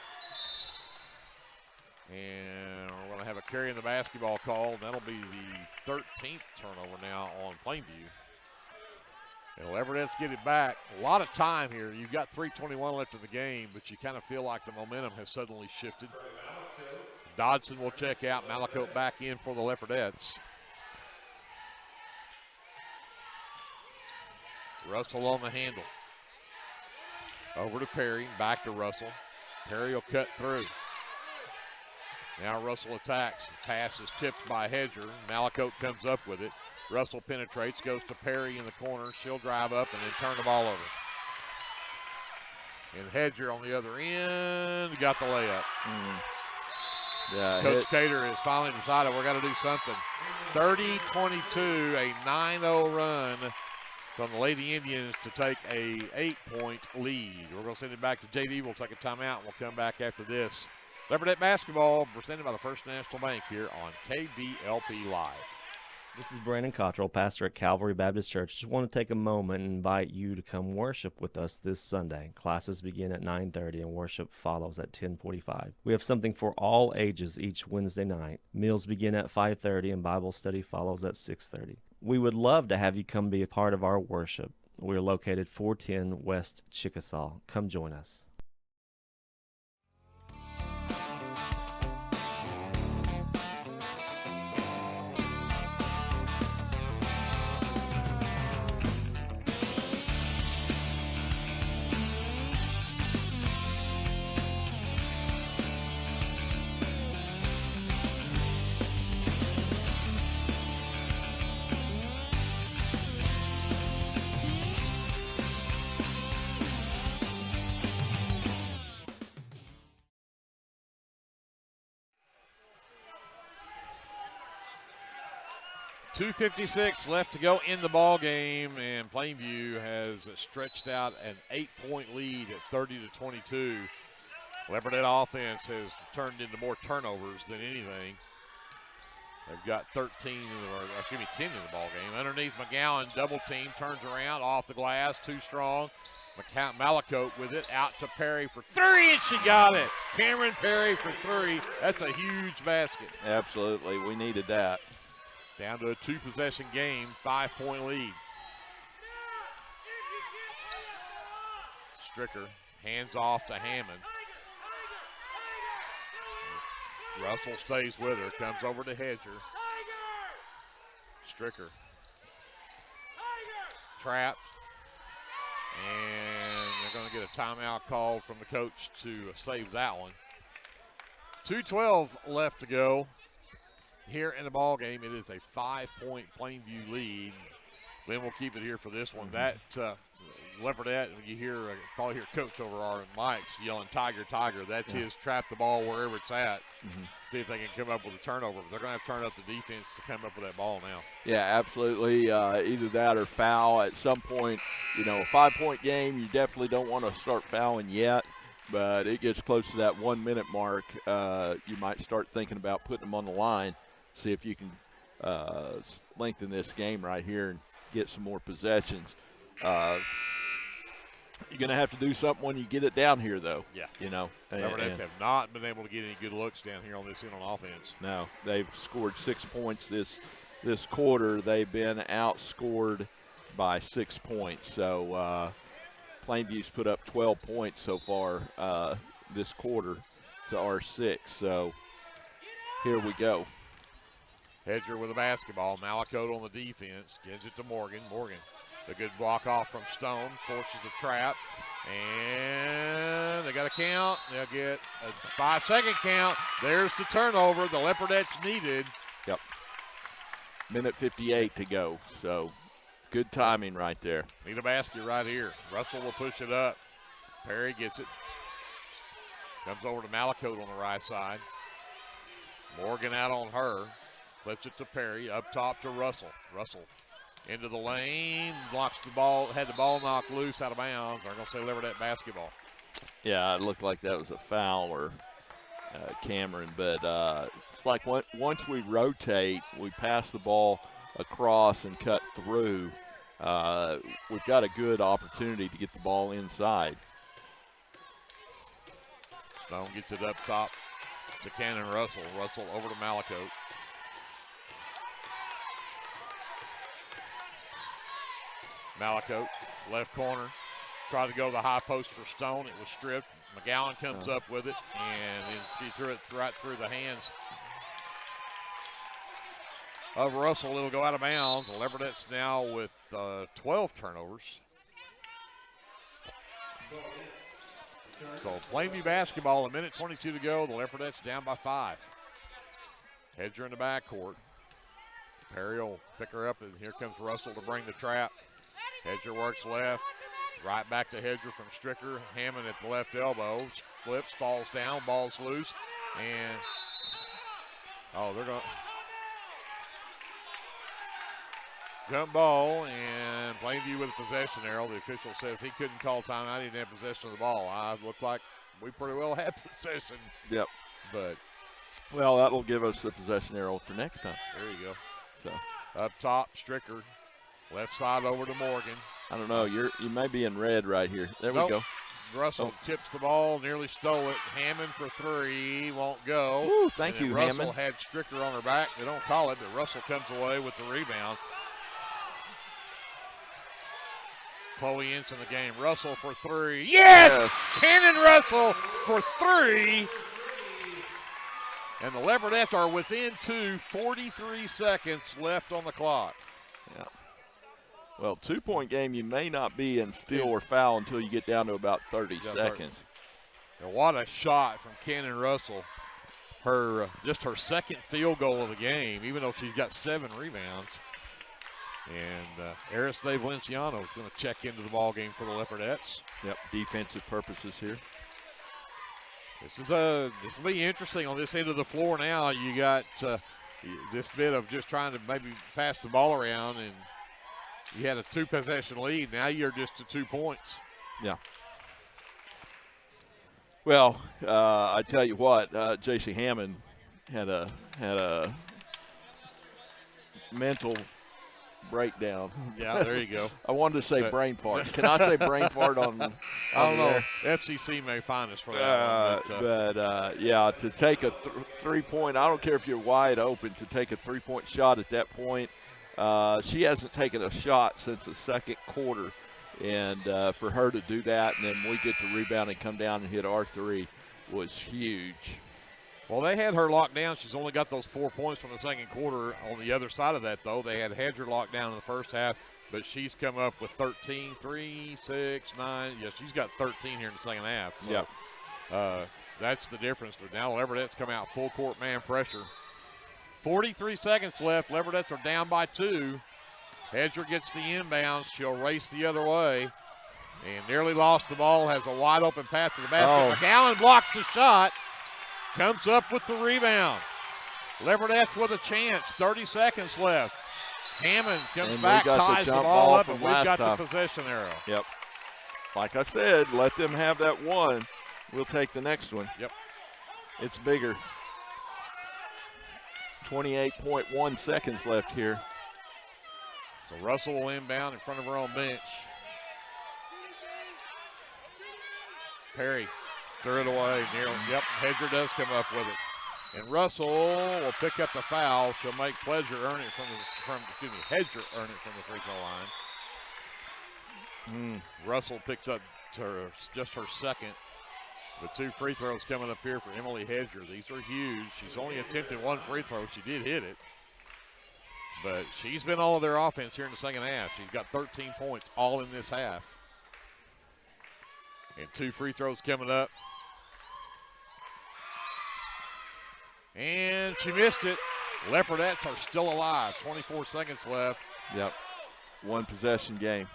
And we're going to have a carry in the basketball call. That'll be the 13th turnover now on Plainview. And Leopardettes get it back. A lot of time here. You've got 3:21 left in the game, but you kind of feel like the momentum has suddenly shifted. Dodson will check out. Malakote back in for the Leopardettes. Russell on the handle. Over to Perry, back to Russell. Perry will cut through. Now Russell attacks. Pass is tipped by Hedger. Malakote comes up with it. Russell penetrates, goes to Perry in the corner. She'll drive up and then turn the ball over. And Hedger on the other end got the layup. Yeah, Coach Cater has finally decided we're going to do something. 30-22, a 9-0 run from the Lady Indians to take a 8-point lead. We're going to send it back to JV. We'll take a timeout, and we'll come back after this. Leopardette basketball presented by the First National Bank here on KBLP Live. This is Brandon Cottrell, pastor at Calvary Baptist Church. Just want to take a moment and invite you to come worship with us this Sunday. Classes begin at 9:30 and worship follows at 10:45. We have something for all ages each Wednesday night. Meals begin at 5:30 and Bible study follows at 6:30. We would love to have you come be a part of our worship. We're located 410 West Chickasaw. Come join us. .256 left to go in the ball game, and Plainview has stretched out an 8-point lead at 30-22. Leopardette offense has turned into more turnovers than anything. They've got 10 in the ball game. Underneath McGowan, double team, turns around, off the glass, too strong. Malacote with it, out to Perry for three, and she got it. Cameron Perry for three. That's a huge basket. Absolutely, we needed that. Down to a two-possession game, 5-point lead. Stricker hands off to Hammond. Russell stays with her, comes over to Hedger. Stricker. Trapped. And they're going to get a timeout called from the coach to save that one. 2:12 left to go. Here in the ball game, it is a 5-point Plainview lead. Glenn will keep it here for this one. That Leopardette, you probably hear Coach over our mics yelling, "Tiger, Tiger." That's his trap the ball wherever it's at. See if they can come up with a turnover. But they're going to have to turn up the defense to come up with that ball now. Yeah, absolutely. Either that or foul at some point. You know, a 5-point game, you definitely don't want to start fouling yet. But it gets close to that 1-minute mark. You might start thinking about putting them on the line. See if you can lengthen this game right here and get some more possessions. You're going to have to do something when you get it down here, though. Yeah. You know. Leopardettes have not been able to get any good looks down here on this end on offense. No, they've scored 6 points this quarter. They've been outscored by 6 points. So Plainview's put up 12 points so far this quarter to our 6. So here we go. Hedger with a basketball. Malacote on the defense. Gives it to Morgan. Morgan, a good block off from Stone. Forces the trap. And they got a count. They'll get a 5-second count. There's the turnover the Leopardettes needed. Yep. Minute 58 to go. So good timing right there. Need a basket right here. Russell will push it up. Perry gets it. Comes over to Malacote on the right side. Morgan out on her. Flips it to Perry, up top to Russell. Russell into the lane, blocks the ball, had the ball knocked loose out of bounds. They're going to say Leopardette basketball. Yeah, it looked like that was a foul or Cameron, but it's like once we rotate, we pass the ball across and cut through, we've got a good opportunity to get the ball inside. Stone gets it up top to Cannon Russell. Russell over to Malacote. Malacote, left corner, tried to go to the high post for Stone. It was stripped. McGowan comes up with it, and then he threw it right through the hands of Russell. It'll go out of bounds. The Leopardettes now with 12 turnovers. So Plainview basketball, a minute 22 to go. The Leopardettes down by 5. Hedger in the backcourt. Perry will pick her up, and here comes Russell to bring the trap. Hedger works left, right back to Hedger from Stricker. Hammond at the left elbow, flips, falls down, ball's loose, and they're going to jump ball, and Plainview with possession arrow. The official says he couldn't call timeout. He didn't have possession of the ball. I looked like we pretty well had possession. Yep. But well, that'll give us the possession arrow for next time. There you go. So Up top, Stricker. Left side over to Morgan. I don't know. You may be in red right here. There we go. Russell tips the ball, nearly stole it. Hammond for three, won't go. Woo, thank you, Russell Hammond. had Stricker on her back. They don't call it, but Russell comes away with the rebound. Chloe Ince in the game. Russell for three. Yes! Cannon Russell for three. And the Leopardettes are within 43 seconds left on the clock. Yeah. Well, 2-point game, you may not be in steal or foul until you get down to about 30 seconds. And what a shot from Cannon Russell. Just her second field goal of the game, even though she's got 7 rebounds. And Eris De Valenciano is going to check into the ball game for the Leopardettes. Yep, defensive purposes here. This will be interesting on this end of the floor now. You got this bit of just trying to maybe pass the ball around, and you had a 2-possession lead. Now you're just to 2 points. Yeah. Well, I tell you what, J.C. Hammond had a mental breakdown. Yeah, there you go. I wanted to say brain fart. Can I say brain fart on I don't know. there? FCC may find us for that one. Yeah, to take a three-point, I don't care if you're wide open, to take a three-point shot at that point. She hasn't taken a shot since the second quarter. And for her to do that, and then we get the rebound and come down and hit R3 was huge. Well, they had her locked down. She's only got those 4 points from the second quarter. On the other side of that, though, they had Hedger locked down in the first half, but she's come up with 13, 3, 6, 9. Yeah, she's got 13 here in the second half. So, yep. That's the difference. But now Leopardettes come out full court man pressure. 43 seconds left. Leopardettes are down by 2. Hedger gets the inbounds. She'll race the other way. And nearly lost the ball. Has a wide open pass to the basket. McGowan blocks the shot. Comes up with the rebound. Leopardettes with a chance. 30 seconds left. Hammond comes back, ties the ball up, and we've got the possession arrow. Yep. Like I said, let them have that one. We'll take the next one. Yep. It's bigger. 28.1 seconds left here. So Russell will inbound in front of her own bench. Perry threw it away. Yep, Hedger does come up with it. And Russell will pick up the foul. She'll make Hedger earn it from the free throw line. Russell picks up just her second. The 2 free throws coming up here for Emily Hedger. These are huge. She's only attempted 1 free throw. She did hit it. But she's been all of their offense here in the second half. She's got 13 points all in this half. And 2 free throws coming up. And she missed it. Leopardettes are still alive. 24 seconds left. Yep. 1 possession game.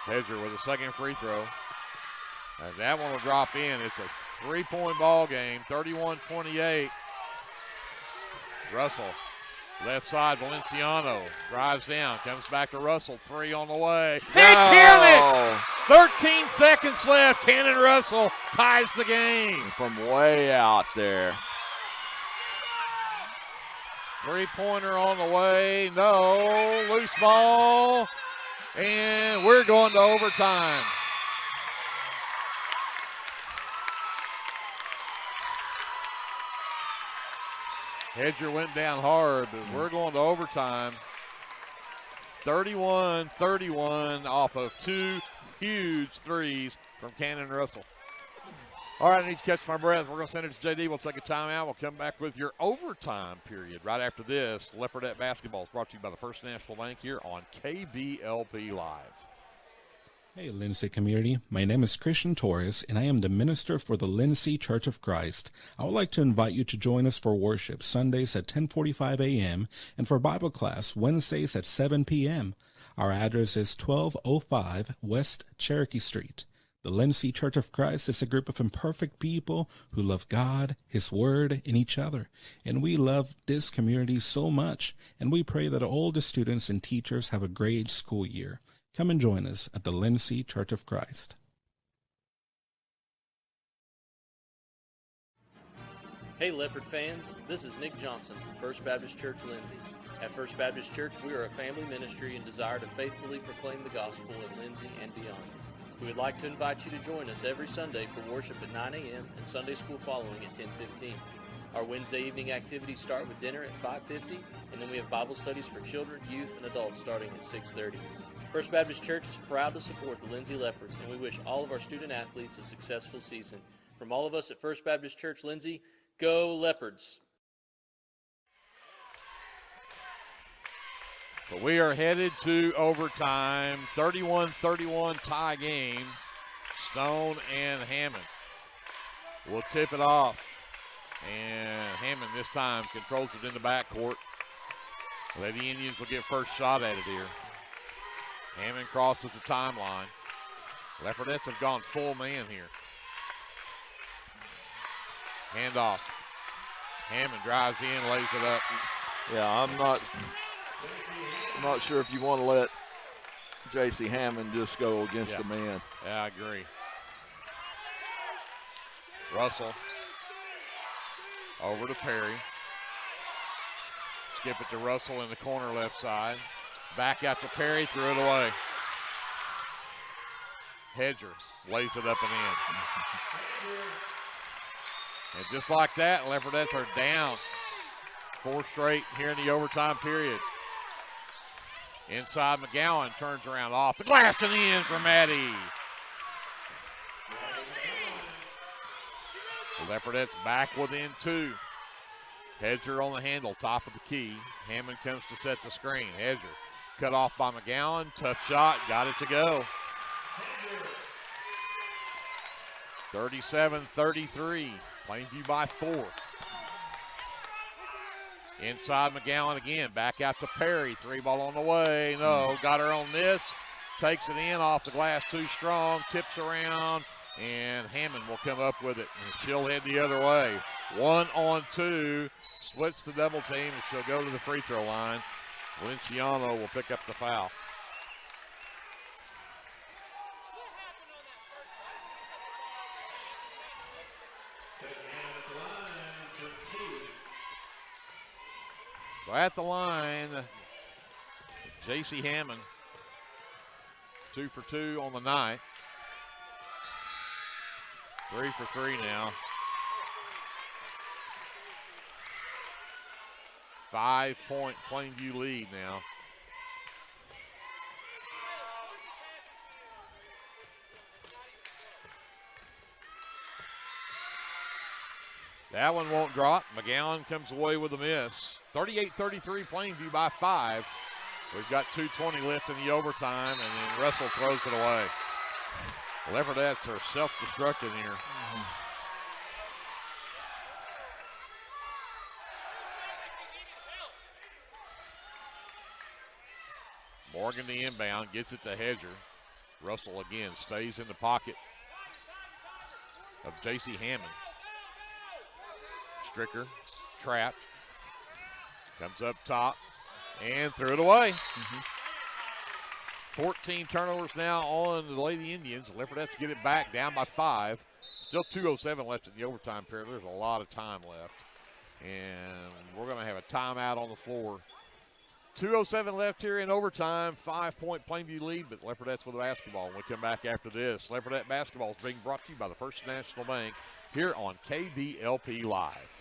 Hedger with a second free throw. And that one will drop in. It's a 3-point ball game, 31-28. Russell, left side, Valenciano drives down, comes back to Russell, 3 on the way. And count it! 13 seconds left. Cannon Russell ties the game. From way out there. 3-pointer on the way. No, loose ball. And we're going to overtime. Hedger went down hard, but we're going to overtime. 31-31 off of 2 huge threes from Cannon Russell. All right, I need to catch my breath. We're going to send it to JD. We'll take a timeout. We'll come back with your overtime period right after this. Leopardette basketball is brought to you by the First National Bank here on KBLP Live. Hey, Lindsay community. My name is Christian Torres, and I am the minister for the Lindsay Church of Christ. I would like to invite you to join us for worship Sundays at 10:45 a.m. and for Bible class Wednesdays at 7 p.m. Our address is 1205 West Cherokee Street. The Lindsay Church of Christ is a group of imperfect people who love God, His Word, and each other. And we love this community so much, and we pray that all the students and teachers have a great school year. Come and join us at the Lindsay Church of Christ. Hey Leopard fans, this is Nick Johnson from First Baptist Church Lindsay. At First Baptist Church, we are a family ministry and desire to faithfully proclaim the gospel in Lindsay and beyond. We would like to invite you to join us every Sunday for worship at 9 a.m. and Sunday school following at 10:15. Our Wednesday evening activities start with dinner at 5:50, and then we have Bible studies for children, youth, and adults starting at 6:30. First Baptist Church is proud to support the Lindsay Leopards, and we wish all of our student athletes a successful season. From all of us at First Baptist Church Lindsay, go Leopards! So we are headed to overtime, 31-31 tie game. Stone and Hammond will tip it off. And Hammond this time controls it in the backcourt. Lady Indians will get first shot at it here. Hammond crosses the timeline. Leopardettes have gone full man here. Handoff. Hammond drives in, lays it up. Yeah, I'm not sure if you want to let J.C. Hammond just go against the man. Yeah, I agree. Russell over to Perry. Skip it to Russell in the corner left side. Back out to Perry, threw it away. Hedger lays it up and in. And just like that, Leopardettes are down 4 straight here in the overtime period. Inside, McGowan turns around off the glass and in for Maddie. The Leopardettes back within 2. Hedger on the handle, top of the key. Hammond comes to set the screen. Hedger cut off by McGowan. Tough shot, got it to go. 37-33, Plainview by 4. Inside McGowan again, back out to Perry. 3-ball on the way, no, got her on this. Takes it in off the glass too strong, tips around, and Hammond will come up with it. And she'll head the other way. 1-on-2, splits the double team, and she'll go to the free throw line. Valenciano will pick up the foul. So at the line, J.C. Hammond, 2 for 2 on the night. 3 for 3 now. 5-point Plainview lead now. That one won't drop. McGowan comes away with a miss. 38-33, Plainview by 5. We've got 2:20 left in the overtime, and then Russell throws it away. The Leopardettes are self-destructing here. Morgan the inbound, gets it to Hedger. Russell again stays in the pocket of J.C. Hammond. Stricker trapped. Comes up top and threw it away. 14 turnovers now on the Lady Indians. The Leopardettes get it back, down by 5. Still 2:07 left in the overtime period. There's a lot of time left. And we're going to have a timeout on the floor. 2:07 left here in overtime. 5-point Plainview lead, but Leopardettes with the basketball. When we come back after this, Leopardette basketball is being brought to you by the First National Bank here on KBLP Live.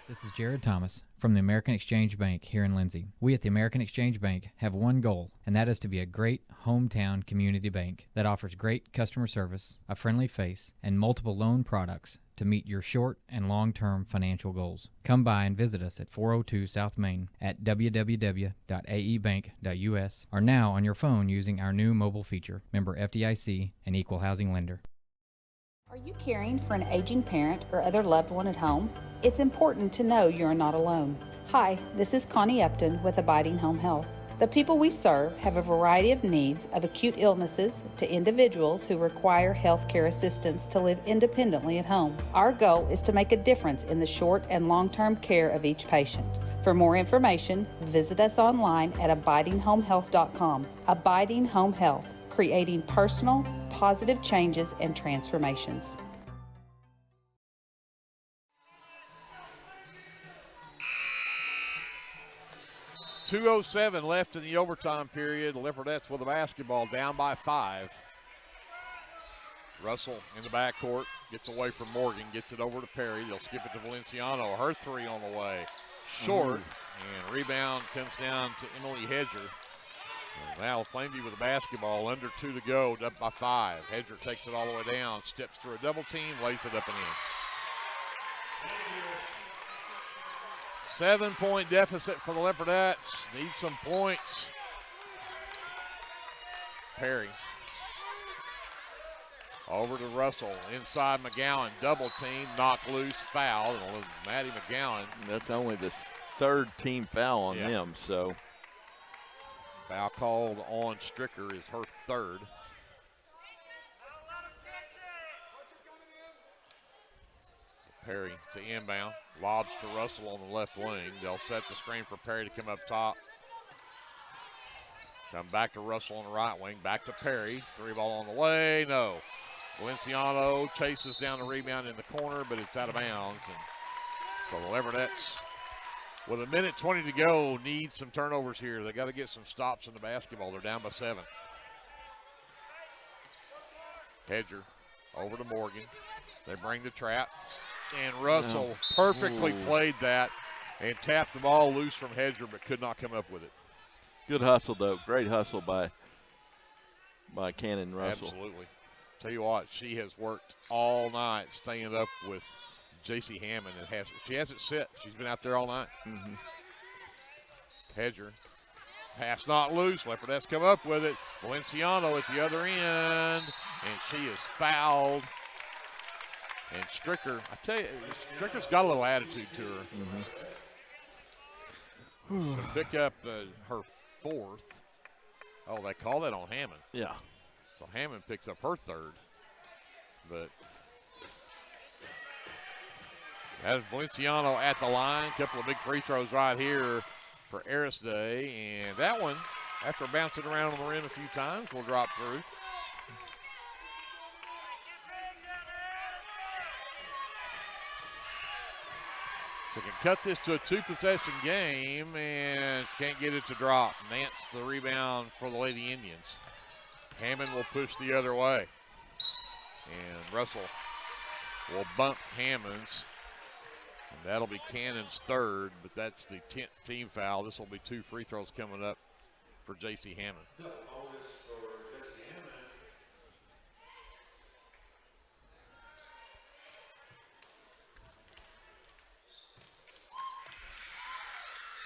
This is Jared Thomas from the American Exchange Bank here in Lindsay. We at the American Exchange Bank have one goal, and that is to be a great hometown community bank that offers great customer service, a friendly face, and multiple loan products to meet your short and long-term financial goals. Come by and visit us at 402 South Main at www.aebank.us or now on your phone using our new mobile feature, member FDIC, and equal housing lender. Are you caring for an aging parent or other loved one at home? It's important to know you are not alone. Hi, this is Connie Upton with Abiding Home Health. The people we serve have a variety of needs, of acute illnesses to individuals who require health care assistance to live independently at home. Our goal is to make a difference in the short and long-term care of each patient. For more information, visit us online at abidinghomehealth.com. Abiding Home Health, creating personal, positive changes and transformations. 2:07 left in the overtime period. The Leopardettes with the basketball, down by 5. Russell in the backcourt, gets away from Morgan, gets it over to Perry. They'll skip it to Valenciano. Her three on the way. Short, and rebound comes down to Emily Hedger. And now Plainview with the basketball, under 2 to go, up by 5. Hedger takes it all the way down, steps through a double team, lays it up and in. 7-point deficit for the Leopardettes. Need some points. Perry. Over to Russell. Inside McGowan. Double team. Knocked loose. Foul. And Maddie McGowan. That's only the third team foul on them. So foul called on Stricker is her third. Perry to inbound. Lobs to Russell on the left wing. They'll set the screen for Perry to come up top. Come back to Russell on the right wing. Back to Perry. 3-ball on the way. No. Valenciano chases down the rebound in the corner, but it's out of bounds. And so the Leopardettes, with 1:20 to go, need some turnovers here. They got to get some stops in the basketball. They're down by 7. Hedger over to Morgan. They bring the trap. And Russell perfectly played that and tapped the ball loose from Hedger, but could not come up with it. Good hustle, though. Great hustle by Cannon Russell. Absolutely. Tell you what, she has worked all night staying up with J.C. Hammond. And she hasn't sit. She's been out there all night. Hedger. Pass not loose. Leopardettes come up with it. Valenciano at the other end. And she is fouled. And Stricker, I tell you, Stricker's got a little attitude to her. So pick up her 4th. Oh, they call that on Hammond. Yeah. So Hammond picks up her 3rd. But as Valenciano at the line, couple of big free throws right here for Arisday. And that one, after bouncing around on the rim a few times, will drop through. So can cut this to a 2-possession game and can't get it to drop. Nance the rebound for the Lady Indians. Hammond will push the other way. And Russell will bump Hammond's. And that'll be Cannon's 3rd, but that's the 10th team foul. This will be 2 free throws coming up for J.C. Hammond.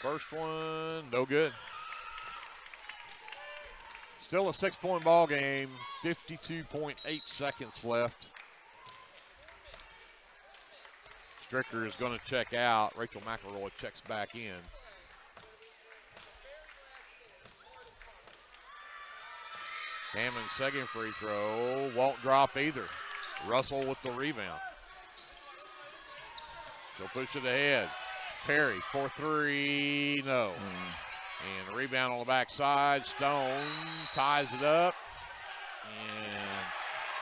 First one, no good. Still a 6-point ball game, 52.8 seconds left. Stricker is going to check out. Rachel McElroy checks back in. Hammond's second free throw won't drop either. Russell with the rebound. She'll push it ahead. Perry for 3, no. And rebound on the backside. Stone ties it up.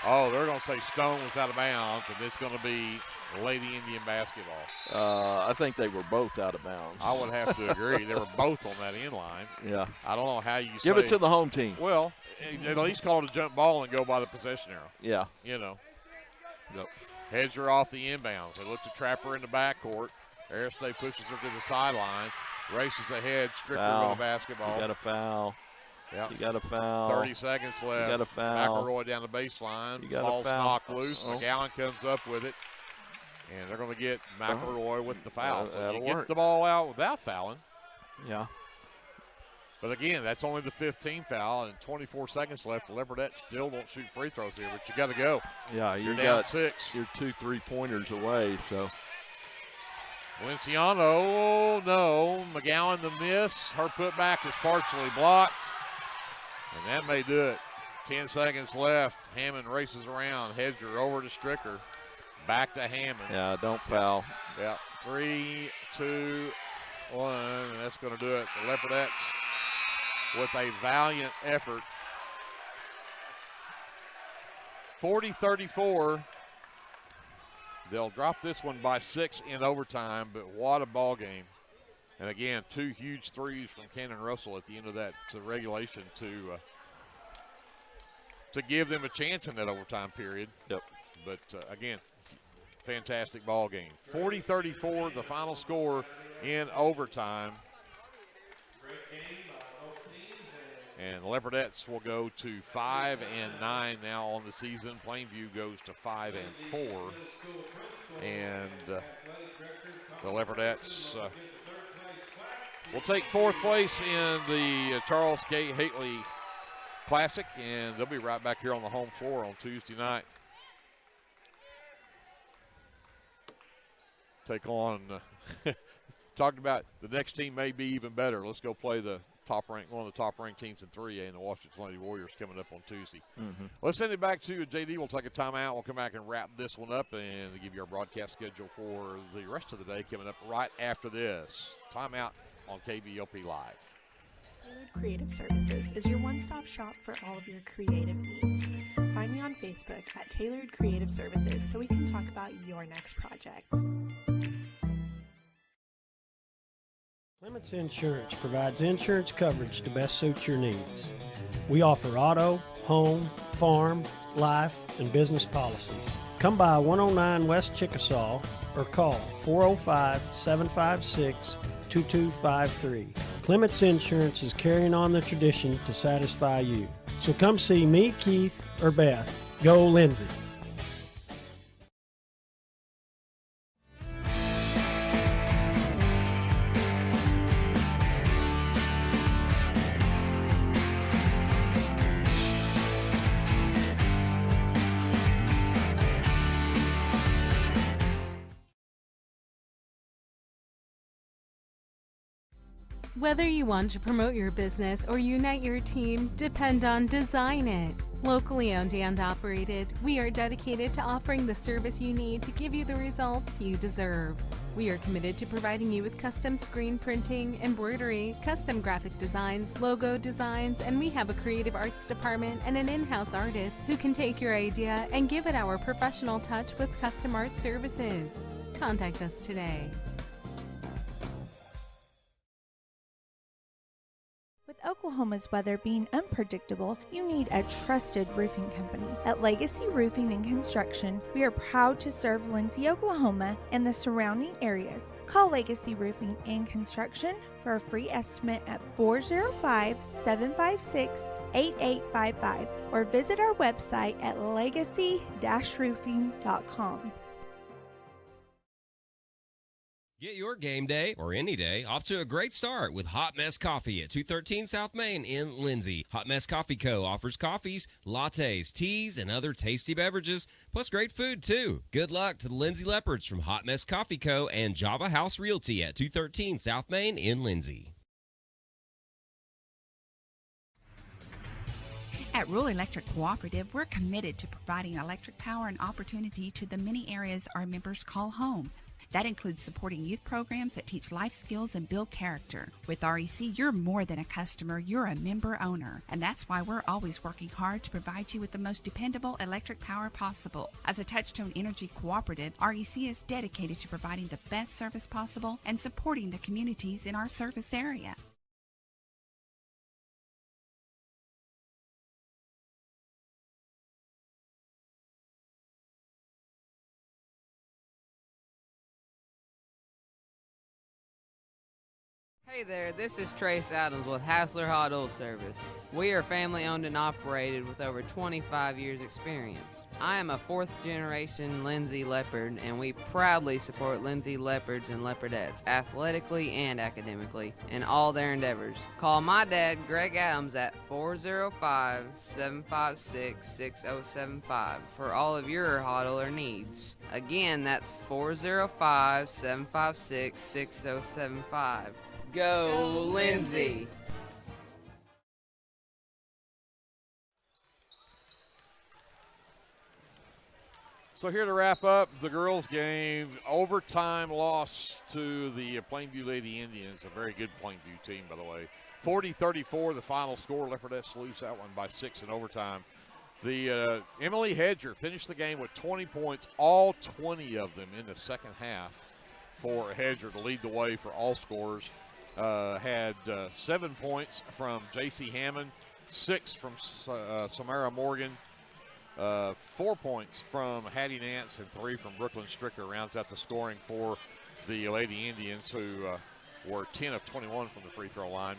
And, they're going to say Stone was out of bounds, and it's going to be Lady Indian basketball. I think they were both out of bounds. I would have to agree. They were both on that end line. Yeah. I don't know how you give it to the home team. Well, at least call it a jump ball and go by the possession arrow. Yeah. You know. Yep. Hedger off the inbounds. They look to trap her in the backcourt. Arisday pushes her to the sideline. Races ahead. Stricker with the basketball. You got a foul. Yeah. You got a foul. 30 seconds left. You got a foul. McElroy down the baseline. You got Ball's a foul. knocked loose. McGowan comes up with it. And they're going to get McElroy with the foul. So you get the ball out without fouling. Yeah. But again, that's only the 15th foul, and 24 seconds left. The Leopardettes still don't shoot free throws here, but you got to go. Yeah, you're down 6. You're 2 3-pointers away, so. Valenciano, no. McGowan the miss. Her putback is partially blocked. And that may do it. 10 seconds left. Hammond races around. Hedger over to Stricker. Back to Hammond. Yeah, don't foul. Yeah. 3, 2, 1. And that's going to do it. The Leopardettes with a valiant effort. 40-34. They'll drop this one by 6 in overtime, but what a ball game And again, 2 huge threes from Cannon Russell at the end of that regulation to give them a chance in that overtime period. Yep. But again, fantastic ball game. 40-34, the final score in overtime. And the Leopardettes will go to 5-9 now on the season. Plainview goes to 5-4. And the Leopardettes will take 4th place in the Charles K. Hately Classic, and they'll be right back here on the home floor on Tuesday night. Take on, talking about the next team may be even better. Let's go play the one of the top-ranked teams in 3A, and the Washington Lady Warriors coming up on Tuesday. Let's send it back to JD. We'll take a timeout. We'll come back and wrap this one up and give you our broadcast schedule for the rest of the day coming up right after this. Timeout on KBLP Live. Tailored Creative Services is your one-stop shop for all of your creative needs. Find me on Facebook at Tailored Creative Services so we can talk about your next project. Clements Insurance provides insurance coverage to best suit your needs. We offer auto, home, farm, life, and business policies. Come by 109 West Chickasaw or call 405-756-2253. Clements Insurance is carrying on the tradition to satisfy you. So come see me, Keith, or Beth. Go Lindsay. Whether you want to promote your business or unite your team, depend on Design It. Locally owned and operated, we are dedicated to offering the service you need to give you the results you deserve. We are committed to providing you with custom screen printing, embroidery, custom graphic designs, logo designs, and we have a creative arts department and an in-house artist who can take your idea and give it our professional touch with custom art services. Contact us today. With Oklahoma's weather being unpredictable, you need a trusted roofing company. At Legacy Roofing and Construction, we are proud to serve Lindsay, Oklahoma, and the surrounding areas. Call Legacy Roofing and Construction for a free estimate at 405-756-8855 or visit our website at legacy-roofing.com. Get your game day, or any day, off to a great start with Hot Mess Coffee at 213 South Main in Lindsay. Hot Mess Coffee Co. offers coffees, lattes, teas, and other tasty beverages, plus great food, too. Good luck to the Lindsay Leopards from Hot Mess Coffee Co. and Java House Realty at 213 South Main in Lindsay. At Rural Electric Cooperative, we're committed to providing electric power and opportunity to the many areas our members call home. That includes supporting youth programs that teach life skills and build character. With REC, you're more than a customer, you're a member owner. And that's why we're always working hard to provide you with the most dependable electric power possible. As a Touchstone Energy cooperative, REC is dedicated to providing the best service possible and supporting the communities in our service area. Hey there, this is Trace Adams with Hassler Hot Oil Service. We are family owned and operated with over 25 years experience. I am a 4th generation Lindsay Leopard, and we proudly support Lindsay Leopards and Leopardettes athletically and academically in all their endeavors. Call my dad, Greg Adams, at 405-756-6075 for all of your hot oiler needs. Again, that's 405-756-6075. Go Lindsay! So here to wrap up the girls' game, overtime loss to the Plainview Lady Indians, a very good Plainview team, by the way. 40-34, the final score. Leopardettes lose that one by 6 in overtime. The Emily Hedger finished the game with 20 points, all 20 of them in the second half for Hedger to lead the way for all scorers. had 7 points from J.C. Hammond, 6 from Samara Morgan, 4 points from Hattie Nance, and 3 from Brooklyn Stricker. Rounds out the scoring for the Lady Indians, who were 10 of 21 from the free throw line.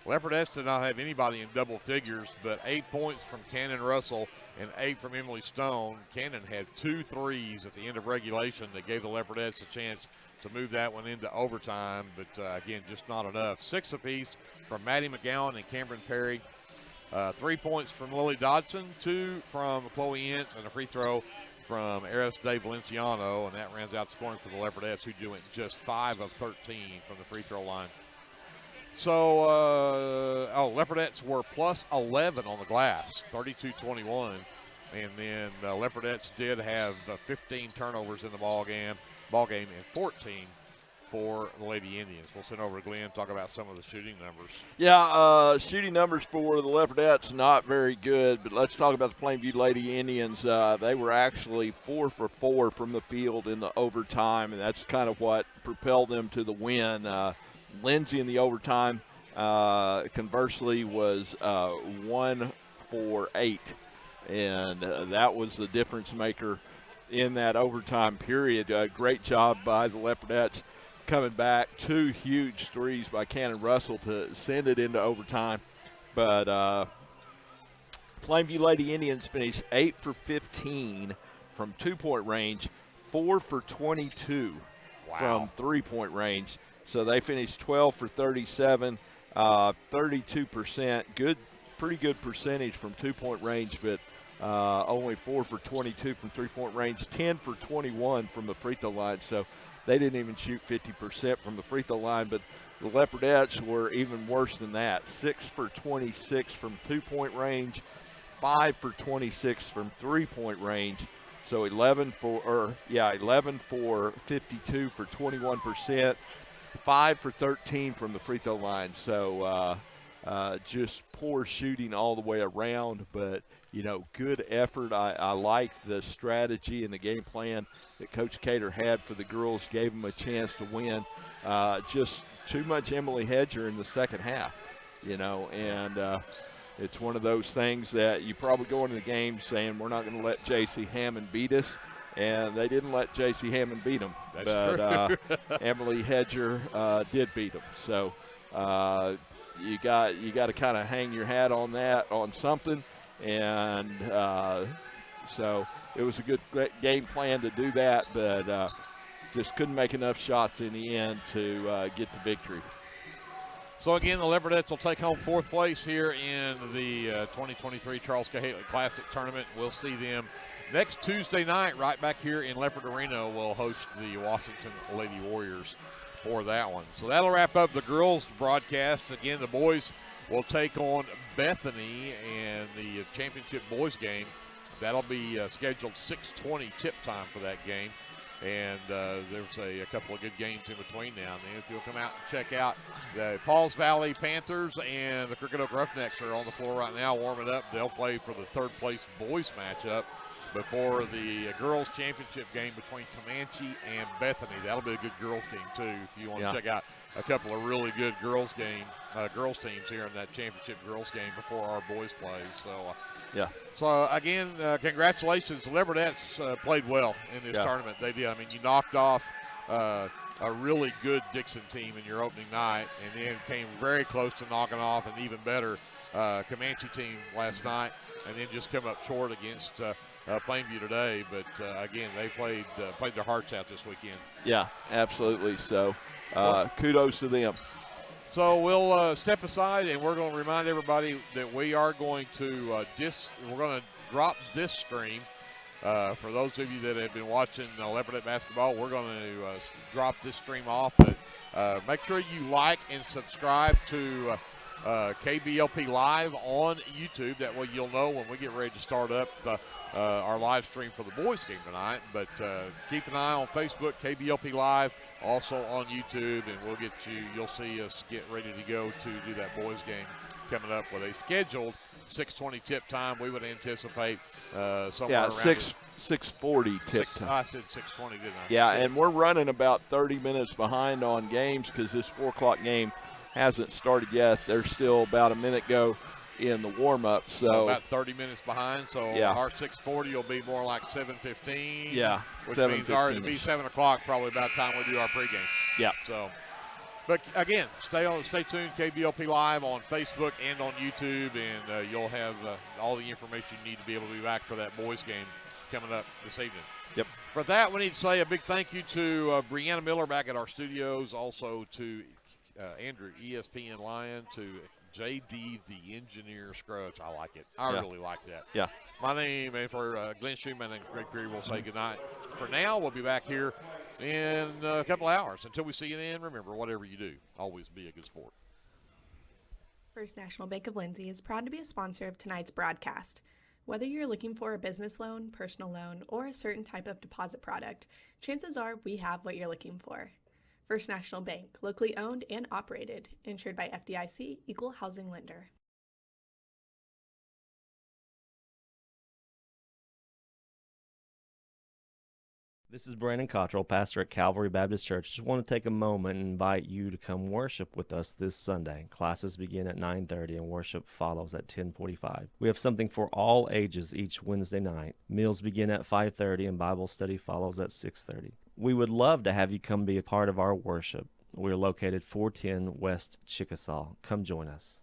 Leopardettes did not have anybody in double figures, but 8 points from Cannon Russell and 8 from Emily Stone. Cannon had 2 threes at the end of regulation that gave the Leopardettes a chance to move that one into overtime, but again, just not enough. 6 apiece from Maddie McGowan and Cameron Perry. 3 points from Lily Dodson, 2 from Chloe Ince, and a free throw from Eris De Valenciano, and that rounds out scoring for the Leopardettes, who went just 5 of 13 from the free throw line. So, Leopardettes were plus 11 on the glass, 32-21. And then Leopardettes did have 15 turnovers in the ball game and 14 for the Lady Indians. We'll send over to Glenn, talk about some of the shooting numbers. Yeah, shooting numbers for the Leopardettes, not very good, but let's talk about the Plainview Lady Indians. They were actually 4 for 4 from the field in the overtime, and that's kind of what propelled them to the win. Lindsay in the overtime, conversely, was 1 for 8, and that was the difference maker in that overtime period. Great job by the Leopardettes coming back. 2 huge threes by Cannon Russell to send it into overtime. But Plainview Lady Indians finished 8 for 15 from 2-point range, 4 for 22 from 3-point range. So they finished 12 for 37, 32%. Pretty good percentage from 2-point range, but only 4 for 22 from 3-point range, 10 for 21 from the free throw line. So they didn't even shoot 50% from the free throw line, but the Leopardettes were even worse than that. 6 for 26 from 2-point range, 5 for 26 from 3-point range. So 11 for 52 for 21%. 5 for 13 from the free throw line. So just poor shooting all the way around, but good effort. I like the strategy and the game plan that Coach Cater had for the girls, gave them a chance to win. Just too much Emily Hedger in the second half, and it's one of those things that you probably go into the game saying we're not going to let J.C. Hammond beat us. And they didn't let J.C. Hammond beat them. But Emily Hedger did beat them. So you got to kind of hang your hat on that, on something. And so it was a good game plan to do that, but just couldn't make enough shots in the end to get the victory. So again, the Leopardettes will take home 4th place here in the 2023 Charles Cahaly Classic Tournament. We'll see them next Tuesday night, right back here in Leopard Arena. We'll host the Washington Lady Warriors for that one. So that'll wrap up the girls' broadcast. Again, the boys will take on Bethany and the championship boys game. That'll be scheduled 6:20 tip time for that game. And there's a couple of good games in between now and then. If you'll come out and check out the Pauls Valley Panthers and the Crooked Oak Roughnecks are on the floor right now warming up. They'll play for the 3rd place boys matchup before the girls championship game between Comanche and Bethany. That'll be a good girls game too if you want to check out a couple of really good girls teams here in that championship girls game before our boys play. So So again, congratulations. The Leopardettes played well in this tournament. They did. I mean, you knocked off a really good Dixon team in your opening night, and then came very close to knocking off an even better Comanche team last night, and then just come up short against Plainview today. But again, they played their hearts out this weekend. Yeah, absolutely. So kudos to them. So we'll step aside, and we're going to remind everybody that we are going to drop this stream. For those of you that have been watching Leopardette basketball, we're going to drop this stream off. But make sure you like and subscribe to KBLP Live on YouTube. That way you'll know when we get ready to start up our live stream for the boys game tonight. But keep an eye on Facebook, KBLP Live, also on YouTube, and you'll see us get ready to go to do that boys game coming up with a scheduled 6:20 tip time. We would anticipate somewhere around 6:40 tip time. I said 6:20, didn't I? Yeah, and we're running about 30 minutes behind on games because this 4 o'clock game hasn't started yet. They're still about a minute go in the warm-up. So about 30 minutes behind. So yeah. our 6:40 will be more like 7:15. Yeah, which means it'll be 7 o'clock probably about the time we do our pregame. Yeah. So, but again, stay tuned. KBLP Live on Facebook and on YouTube, and you'll have all the information you need to be able to be back for that boys game coming up this evening. Yep. For that, we need to say a big thank you to Brianna Miller back at our studios, also to Andrew, ESPN Lion, to JD the Engineer Scruggs. I like it. I really like that. Yeah. My name, and for Glenn Stream, my name is Greg Perry. We'll say goodnight. For now, we'll be back here in a couple hours. Until we see you then, remember, whatever you do, always be a good sport. First National Bank of Lindsay is proud to be a sponsor of tonight's broadcast. Whether you're looking for a business loan, personal loan, or a certain type of deposit product, chances are we have what you're looking for. First National Bank, locally owned and operated, insured by FDIC, Equal Housing Lender. This is Brandon Cottrell, pastor at Calvary Baptist Church. Just want to take a moment and invite you to come worship with us this Sunday. Classes begin at 9:30 and worship follows at 10:45. We have something for all ages each Wednesday night. Meals begin at 5:30 and Bible study follows at 6:30. We would love to have you come be a part of our worship. We're located 410 West Chickasaw. Come join us.